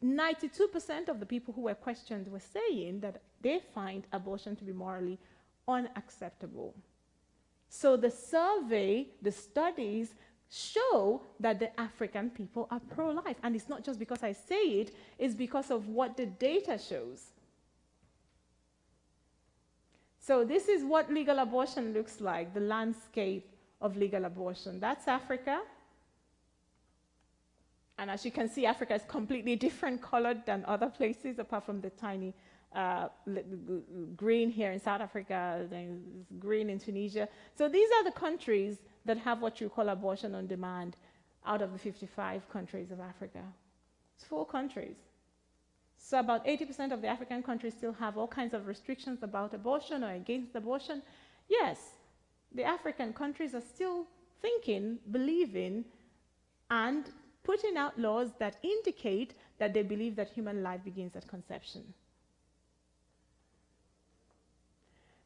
92% of the people who were questioned were saying that they find abortion to be morally unacceptable. So the survey, the studies show that the African people are pro-life. And it's not just because I say it, it's because of what the data shows. So this is what legal abortion looks like, the landscape of legal abortion. That's Africa. And as you can see, Africa is completely different colored than other places, apart from the tiny green here in South Africa, then green in Tunisia. So these are the countries that have what you call abortion on demand out of the 55 countries of Africa. It's 4 countries. So about 80% of the African countries still have all kinds of restrictions about abortion or against abortion. Yes, the African countries are still thinking, believing, and putting out laws that indicate that they believe that human life begins at conception.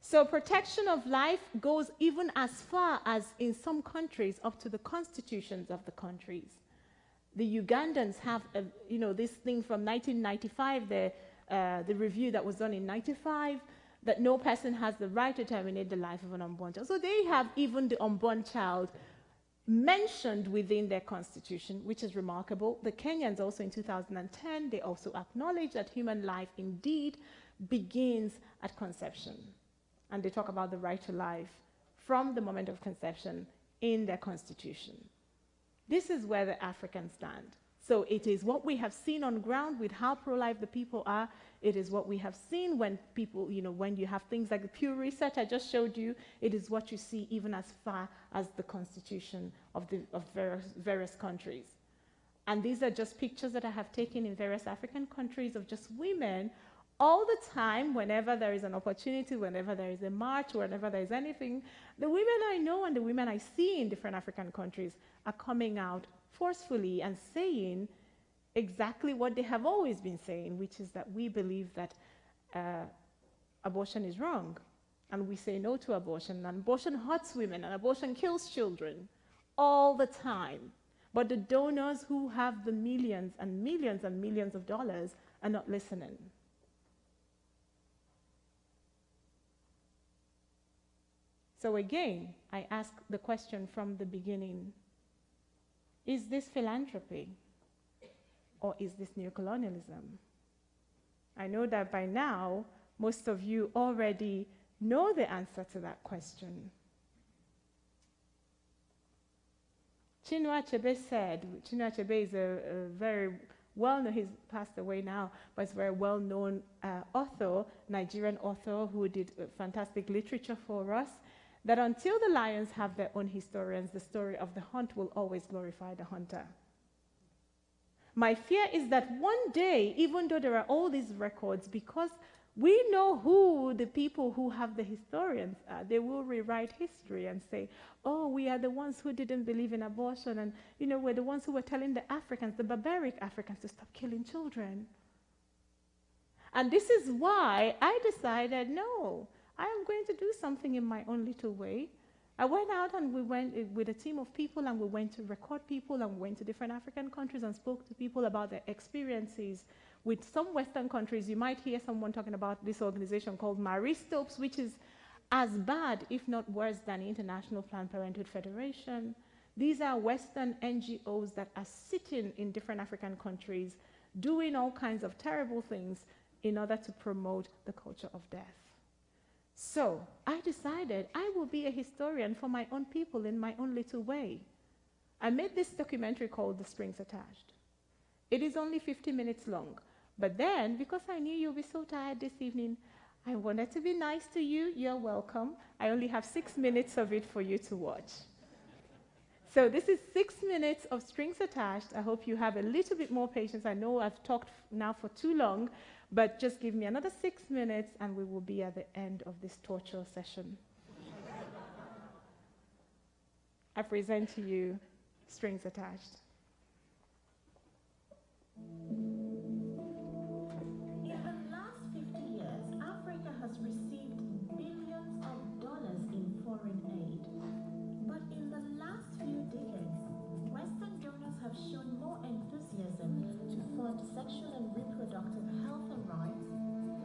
So protection of life goes even as far as, in some countries, up to the constitutions of the countries. The Ugandans have, this thing from 1995, the review that was done in 95. that no person has the right to terminate the life of an unborn child. So they have even the unborn child mentioned within their constitution, which is remarkable. The Kenyans also in 2010, they also acknowledge that human life indeed begins at conception. And they talk about the right to life from the moment of conception in their constitution. This is where the Africans stand. So it is what we have seen on ground with how pro-life the people are. It is what we have seen when people, when you have things like the Pew Research I just showed you. It is what you see even as far as the constitution of various countries. And these are just pictures that I have taken in various African countries of just women all the time, whenever there is an opportunity, whenever there is a march, whenever there is anything. The women I know and the women I see in different African countries are coming out forcefully and saying exactly what they have always been saying, which is that we believe that abortion is wrong, and we say no to abortion, and abortion hurts women, and abortion kills children all the time. But the donors who have the millions and millions and millions of dollars are not listening. So again, I ask the question from the beginning: is this philanthropy, or is this neocolonialism? I know that by now, most of you already know the answer to that question. Chinua Achebe said, Chinua Achebe is a very well-known, he's passed away now, but he's a very well-known author, Nigerian author who did fantastic literature for us, that until the lions have their own historians, the story of the hunt will always glorify the hunter. My fear is that one day, even though there are all these records, because we know who the people who have the historians are, they will rewrite history and say, oh, we are the ones who didn't believe in abortion, and we're the ones who were telling the Africans, the barbaric Africans, to stop killing children. And this is why I decided, no, I am going to do something in my own little way. I went out and we went with a team of people, and we went to record people, and we went to different African countries and spoke to people about their experiences. With some Western countries, you might hear someone talking about this organization called Marie Stopes, which is as bad, if not worse, than the International Planned Parenthood Federation. These are Western NGOs that are sitting in different African countries doing all kinds of terrible things in order to promote the culture of death. So I decided I will be a historian for my own people in my own little way. I made this documentary called The Strings Attached. It is only 50 minutes long. But then, because I knew you'll be so tired this evening, I wanted to be nice to you. You're welcome. I only have 6 minutes of it for you to watch. So this is 6 minutes of Strings Attached. I hope you have a little bit more patience. I know I've talked now for too long, but just give me another 6 minutes and we will be at the end of this torture session. I present to you Strings Attached. In the last 50 years, Africa has received billions of dollars in foreign aid. But in the last few decades, Western donors have shown more enthusiasm to fund sexual and reproductive health and rights,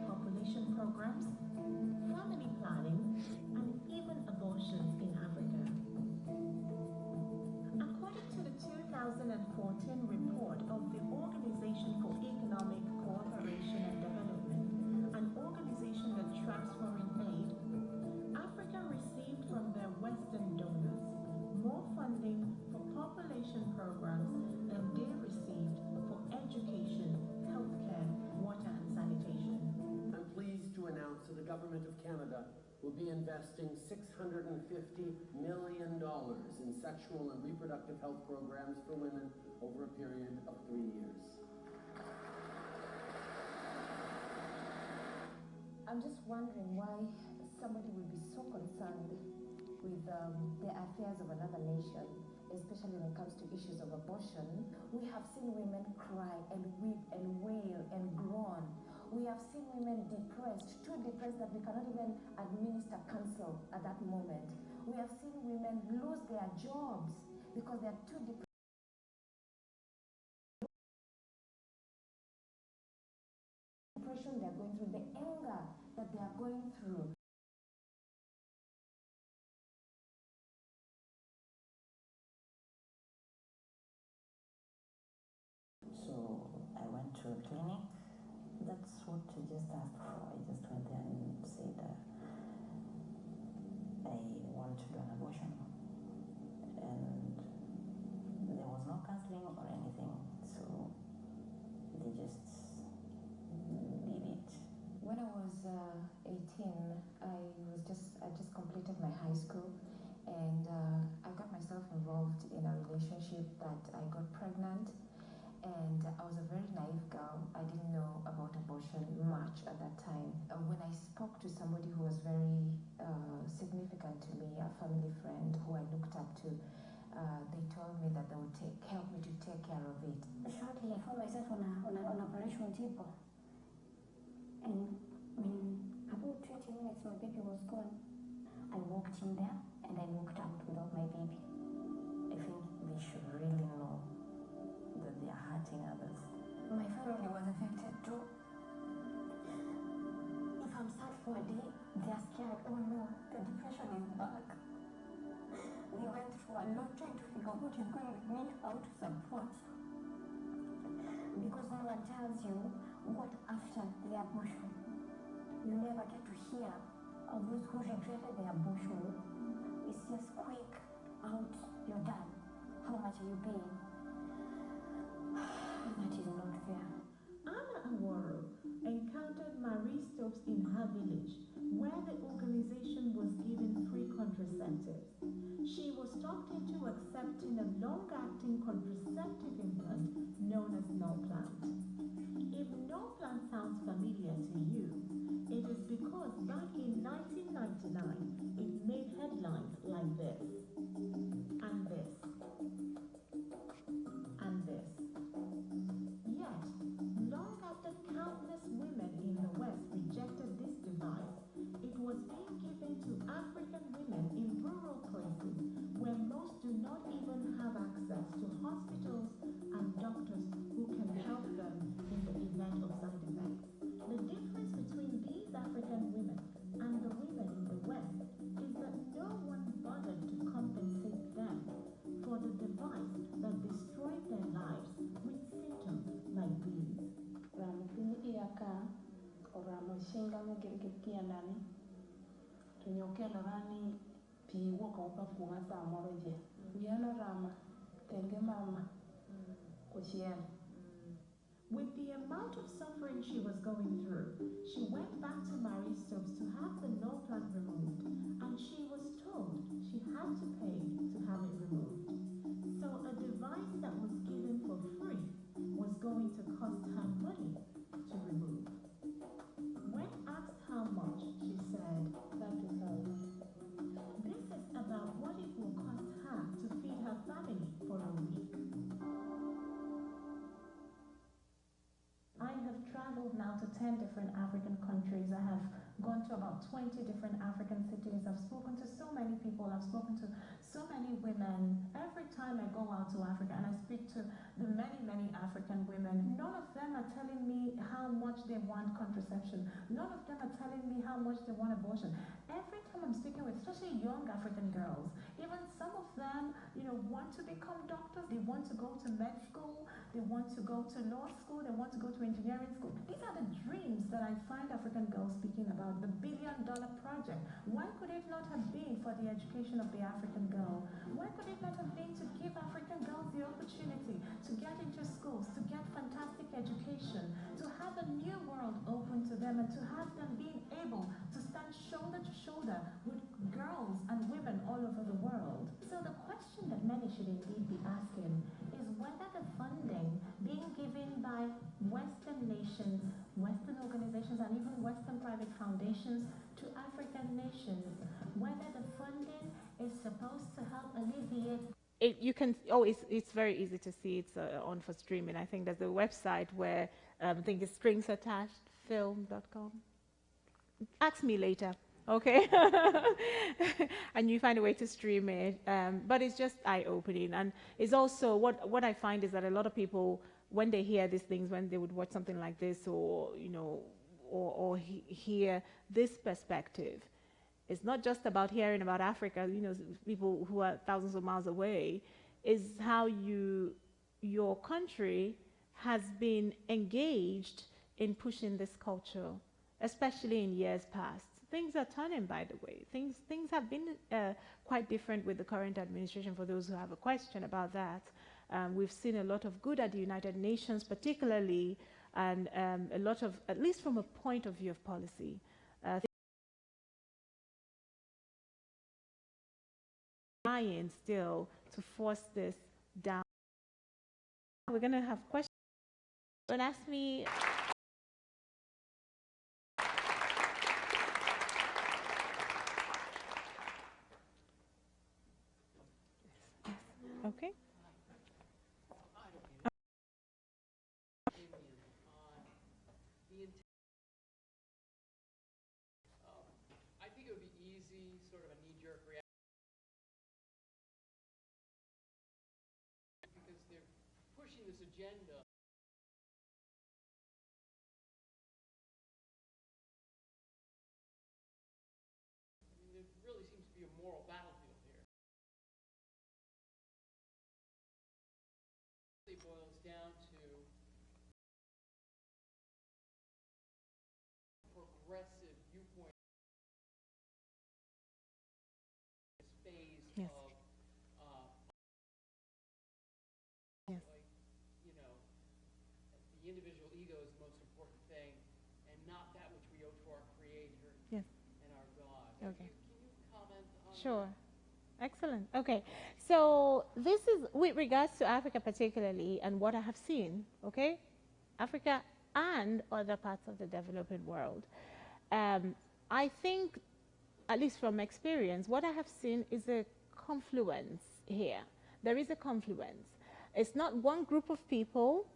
population programs, family planning, and even abortions in Africa. According to the 2014 report of the Organization for Economic Cooperation and Development, an organization that tracks foreign aid, Africa received from their Western donors more funding for population programs than they received for education, healthcare, water, and sanitation. I'm pleased to announce that the Government of Canada will be investing $650 million in sexual and reproductive health programs for women over a period of 3 years. I'm just wondering why somebody would be so concerned with the affairs of another nation, especially when it comes to issues of abortion. We have seen women cry and weep and wail and groan. We have seen women depressed, too depressed that we cannot even administer counsel at that moment. We have seen women lose their jobs because they are too depressed. Depression they're going through, the anger that they are going through. So I went to a clinic. That's what I just asked for. I just went there and said, I want to do an abortion. And there was no counseling or anything, so they just did it. When I was 18, I just completed my high school, and I got myself involved in a relationship that I got pregnant. And I was a very naive girl. I didn't know about abortion much at that time. When I spoke to somebody who was very significant to me, a family friend who I looked up to, they told me that they would help me to take care of it. Shortly, I found myself on operation table. And about 20 minutes, my baby was gone. I walked in there and I walked out without my baby. I think they should really know that they are hurting others. My family was affected too. If I'm sad for a day, they are scared. Oh no, the depression is back. They went through a lot trying to figure out what is going with me, how to support. Because no one tells you what after the abortion. You never get to hear of those who regretted the abortion. It's just quick, out, you're done. How much are you paying? That is not fair. Anna Aworo encountered Marie Stopes in her village, where the organization was given free contraceptives. She was talked into accepting a long-acting contraceptive implant known as Norplant. If Norplant sounds familiar to you, it is because back in 1999, it made headlines like this, and this, and this. Yet, long after countless women in the West rejected this device, it was being given to African women in rural places where most do not even have access to hospitals and doctors who can help them in the event of side effects. The difference between these African women and the women in the West is that no one bothered to compensate them for the device that destroyed their lives with symptoms like these. With the amount of suffering she was going through, she went back to Marie Stopes to have the Norplant removed, and she was told she had to pay to have it removed. So a device that was given for free was going to cost her money to remove. When asked how much, she said, $30,000. This is about what it will cost her to feed her family for a week. I have traveled now to 10 different African countries. I have gone to about 20 different African cities. I've spoken to so many people. I've spoken to so many women. Every time I go out to Africa and I speak to the many African women, none of them are telling me how much they want contraception. None of them are telling me how much they want abortion. Every time I'm speaking with, especially young African girls, even some of them, want to become doctors. They want to go to med school. They want to go to law school. They want to go to engineering school. These are the dreams that I find African girls speaking about, the billion-dollar project. Why could it not have been for the education of the African girl? Why could it not have been to give African girls the opportunity to get into schools, to get fantastic education, to have a new world open to them, and to have them being able to stand shoulder to shoulder with girls and women all over the world? So the question that many should indeed be asking is whether the funding being given by Western nations, Western organizations, and even Western private foundations to African nations, whether the funding is supposed to help alleviate. It's very easy to see. It's on for streaming. I think there's a website where I think it's stringsattachedfilm.com. Ask me later. Okay, and you find a way to stream it, but it's just eye-opening, and it's also what I find is that a lot of people, when they hear these things, when they would watch something like this, or hear this perspective. It's not just about hearing about Africa, you know, people who are thousands of miles away, is how your country has been engaged in pushing this culture, especially in years past. Things are turning, by the way. Things have been quite different with the current administration, for those who have a question about that. We've seen a lot of good at the United Nations particularly, and a lot of, at least from a point of view of policy, trying still to force this down. We're going to have questions. Don't ask me. Okay. I think it would be easy, sort of a knee-jerk reaction, because they're pushing this agenda. I mean, there really seems to be a moral battlefield here. It boils down to progressive viewpoint phase Yes. of Yes. like, you know, the individual ego is the most important thing, and not that which we owe to our Creator Yes. and our God. Okay. Can you comment on Sure. that? Excellent. Okay. So this is with regards to Africa particularly and what I have seen, okay? Africa and other parts of the developing world. I think, at least from experience, what I have seen is a confluence here. There is a confluence. It's not one group of people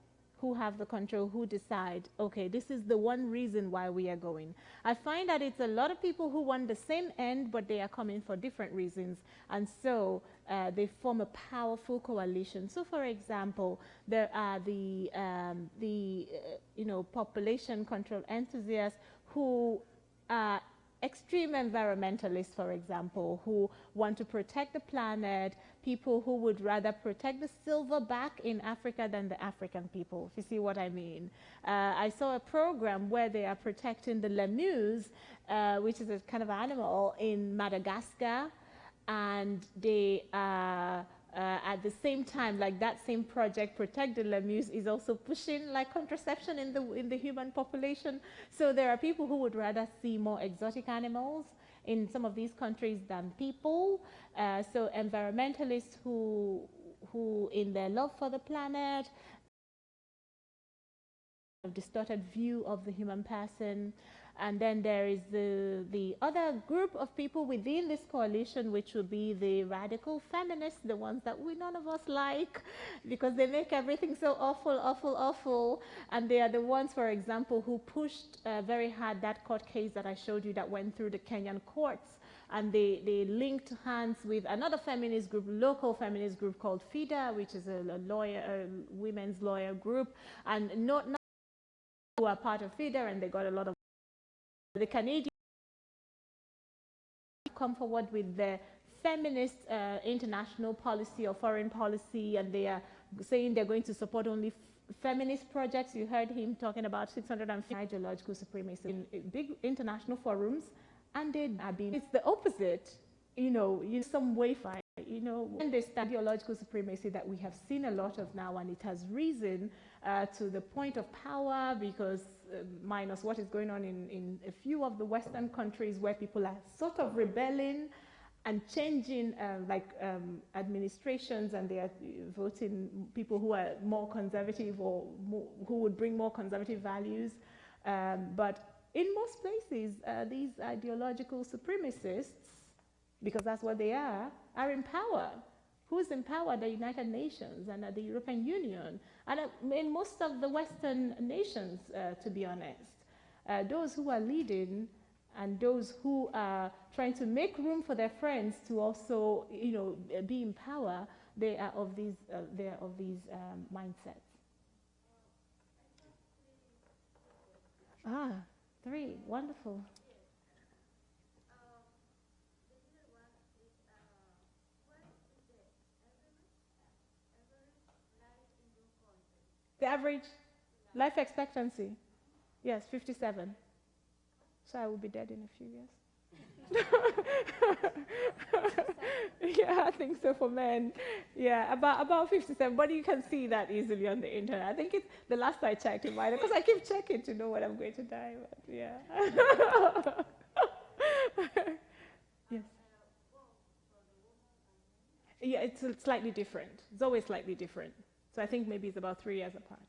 who have the control who decide, okay, this is the one reason why we are going. I find that it's a lot of people who want the same end, but they are coming for different reasons. And so they form a powerful coalition. So for example, there are the you know, population control enthusiasts who are extreme environmentalists, for example, who want to protect the planet, people who would rather protect the silverback in Africa than the African people, if you see what I mean. I saw a program where they are protecting the lemurs, which is a kind of animal in Madagascar, and they are at the same time, like that same project, Protect the Lemurs, is also pushing like contraception in the human population. So there are people who would rather see more exotic animals in some of these countries than people. So environmentalists who in their love for the planet, a distorted view of the human person. And then there is the other group of people within this coalition, which would be the radical feminists, the ones that none of us like, because they make everything so awful, awful, awful. And they are the ones, for example, who pushed very hard that court case that I showed you that went through the Kenyan courts. And they linked hands with another feminist group, local feminist group called FIDA, which is a women's lawyer group. And not who are part of FIDA, and they got a lot of the Canadian come forward with the feminist international policy or foreign policy, and they are saying they're going to support only feminist projects. You heard him talking about 650 ideological supremacy in big international forums, and they have been, it's the opposite, you know, some way fight, you know, and this ideological supremacy that we have seen a lot of now, and it has risen to the point of power, because minus what is going on in a few of the Western countries where people are sort of rebelling and changing administrations, and they are voting people who are more conservative or who would bring more conservative values. But in most places, these ideological supremacists, because that's what they are in power. Who's in power? The United Nations and the European Union, and in most of the Western nations, to be honest. Those who are leading and those who are trying to make room for their friends to also, you know, be in power, they are of these mindsets. 3. Wonderful. The average life expectancy? Yes, 57. So I will be dead in a few years. Yeah, I think so for men. Yeah, about 57. But you can see that easily on the internet. I think it's the last I checked in mine, because I keep checking to know when I'm going to die. But yeah. Yes. Yeah, it's slightly different. It's always slightly different. So I think maybe it's about 3 years apart.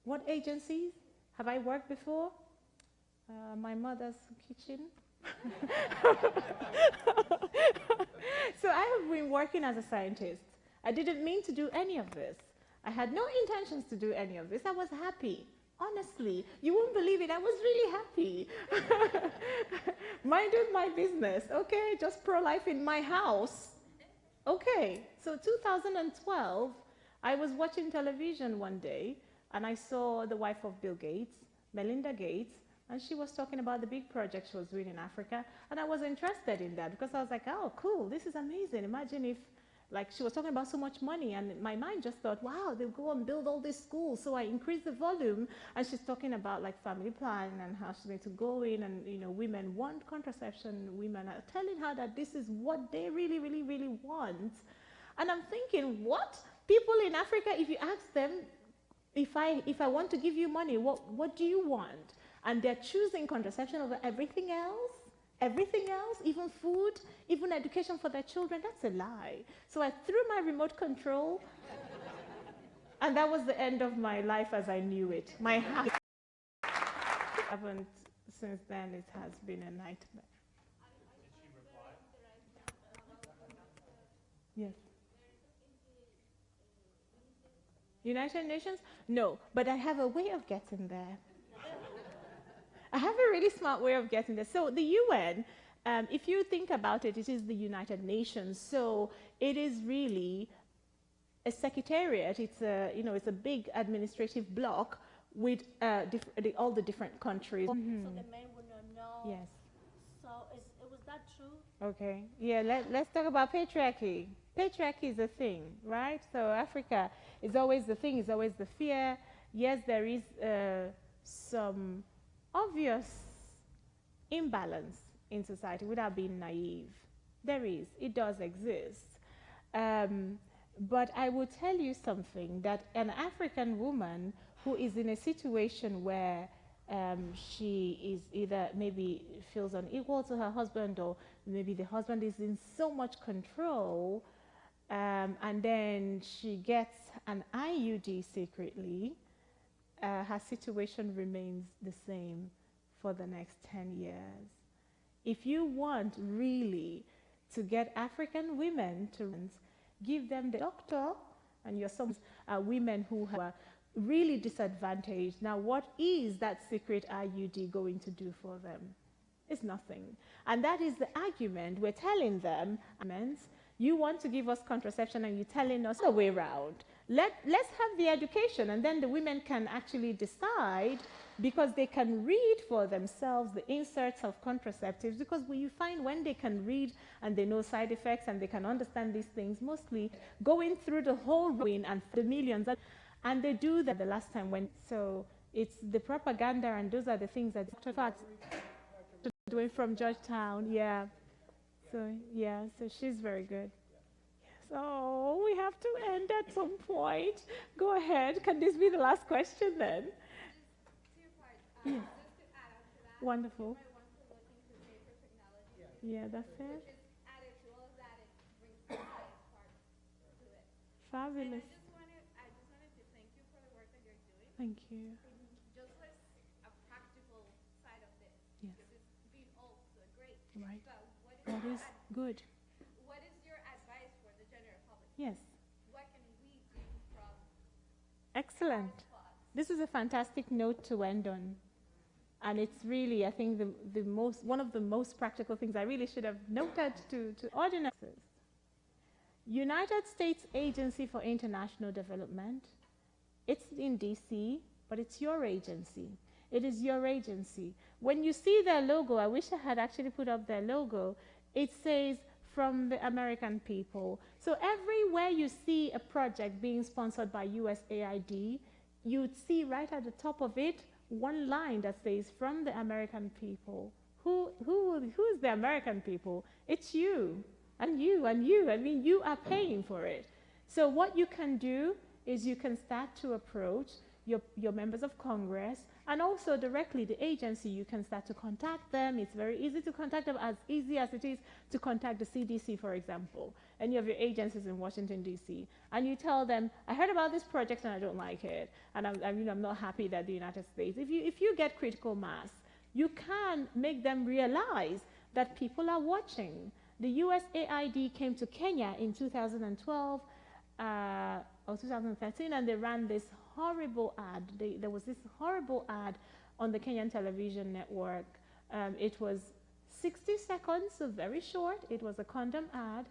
What agencies have I worked before? My mother's kitchen. So I have been working as a scientist. I didn't mean to do any of this. I had no intentions to do any of this. I was happy. Honestly, you won't believe it. I was really happy. Minding my business. Okay, just pro-life in my house. Okay, so 2012, I was watching television one day, and I saw the wife of Bill Gates, Melinda Gates, and she was talking about the big project she was doing in Africa, and I was interested in that because I was like, oh, cool, this is amazing. Imagine if, like, she was talking about so much money, and my mind just thought, wow, they'll go and build all these schools. So I increased the volume, and she's talking about, like, family planning and how she's going to go in, and, you know, women want contraception. Women are telling her that this is what they really, really, really want. And I'm thinking, what? People in Africa, if you ask them, if I want to give you money, what do you want? And they're choosing contraception over everything else. Everything else, even food, even education for their children, that's a lie. So I threw my remote control, and that was the end of my life as I knew it. My house haven't, since then, it has been a nightmare. Did she reply? Yes. United Nations? No, but I have a way of getting there. I have a really smart way of getting there. So the UN, if you think about it, it is the United Nations. So it is really a secretariat. It's a, you know, it's a big administrative block with all the different countries. Mm-hmm. So the men would not know. Yes. So was that true? Okay. Yeah, let's talk about patriarchy. Patriarchy is a thing, right? So Africa is always the thing, is always the fear. Yes, there is some obvious imbalance in society without being naive. There is. It does exist. But I will tell you something, that an African woman who is in a situation where she is either maybe feels unequal to her husband, or maybe the husband is in so much control, and then she gets an IUD secretly, her situation remains the same for the next 10 years. If you want really to get African women to give them the doctor, and your some women who are really disadvantaged. Now, what is that secret IUD going to do for them? It's nothing. And that is the argument we're telling them. You want to give us contraception, and you're telling us the way around. Let's have the education, and then the women can actually decide, because they can read for themselves the inserts of contraceptives, because you find when they can read and they know side effects and they can understand these things, mostly going through the whole ruin and the millions, and they do that the last time when, so it's the propaganda, and those are the things that doing from Georgetown, yeah. So, yeah, so she's very good. So we have to end at some point. Go ahead. Can this be the last question then? Yes. Just to add on to that, wonderful. you might want to look into safer technology. Yeah, that's it. Which is added to all of that, it brings the science part to it. Fabulous. And I just wanted to thank you for the work that you're doing. Thank you. Just as a practical side of this. Yes. Because it's been all so great. Right. But That is good. What is your advice for the general public? Yes. What can we do from Excellent. This is a fantastic note to end on. And it's really, I think, one of the most practical things I really should have noted to audiences. United States Agency for International Development. It's in DC, but it's your agency. It is your agency. When you see their logo, I wish I had actually put up their logo, it says from the American people. So everywhere you see a project being sponsored by USAID, you'd see right at the top of it one line that says from the American people. Who is the American people? It's you and you and you. I mean, you are paying for it. So what you can do is you can start to approach your members of Congress and also directly the agency. You can start to contact them. It's very easy to contact them, as easy as it is to contact the CDC, for example, any of your agencies in Washington, D.C. And you tell them, I heard about this project and I don't like it. And I'm not happy that the United States, if you get critical mass, you can make them realize that people are watching. The USAID came to Kenya in 2012 or 2013, and they ran this horrible ad. There was this horrible ad on the Kenyan television network. It was 60 seconds, so very short. It was a condom ad.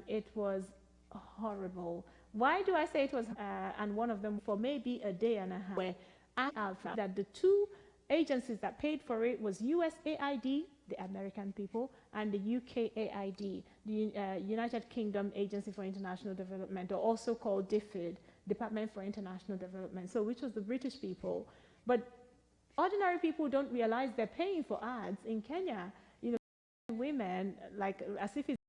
It was horrible. Why do I say it was? And one of them for maybe a day and a half, where I found that the two agencies that paid for it was USAID, the American people, and the UKAID, the United Kingdom Agency for International Development, or also called DFID, Department for International Development, so which was the British people. But ordinary people don't realize they're paying for ads in Kenya. You know, women, like as if it's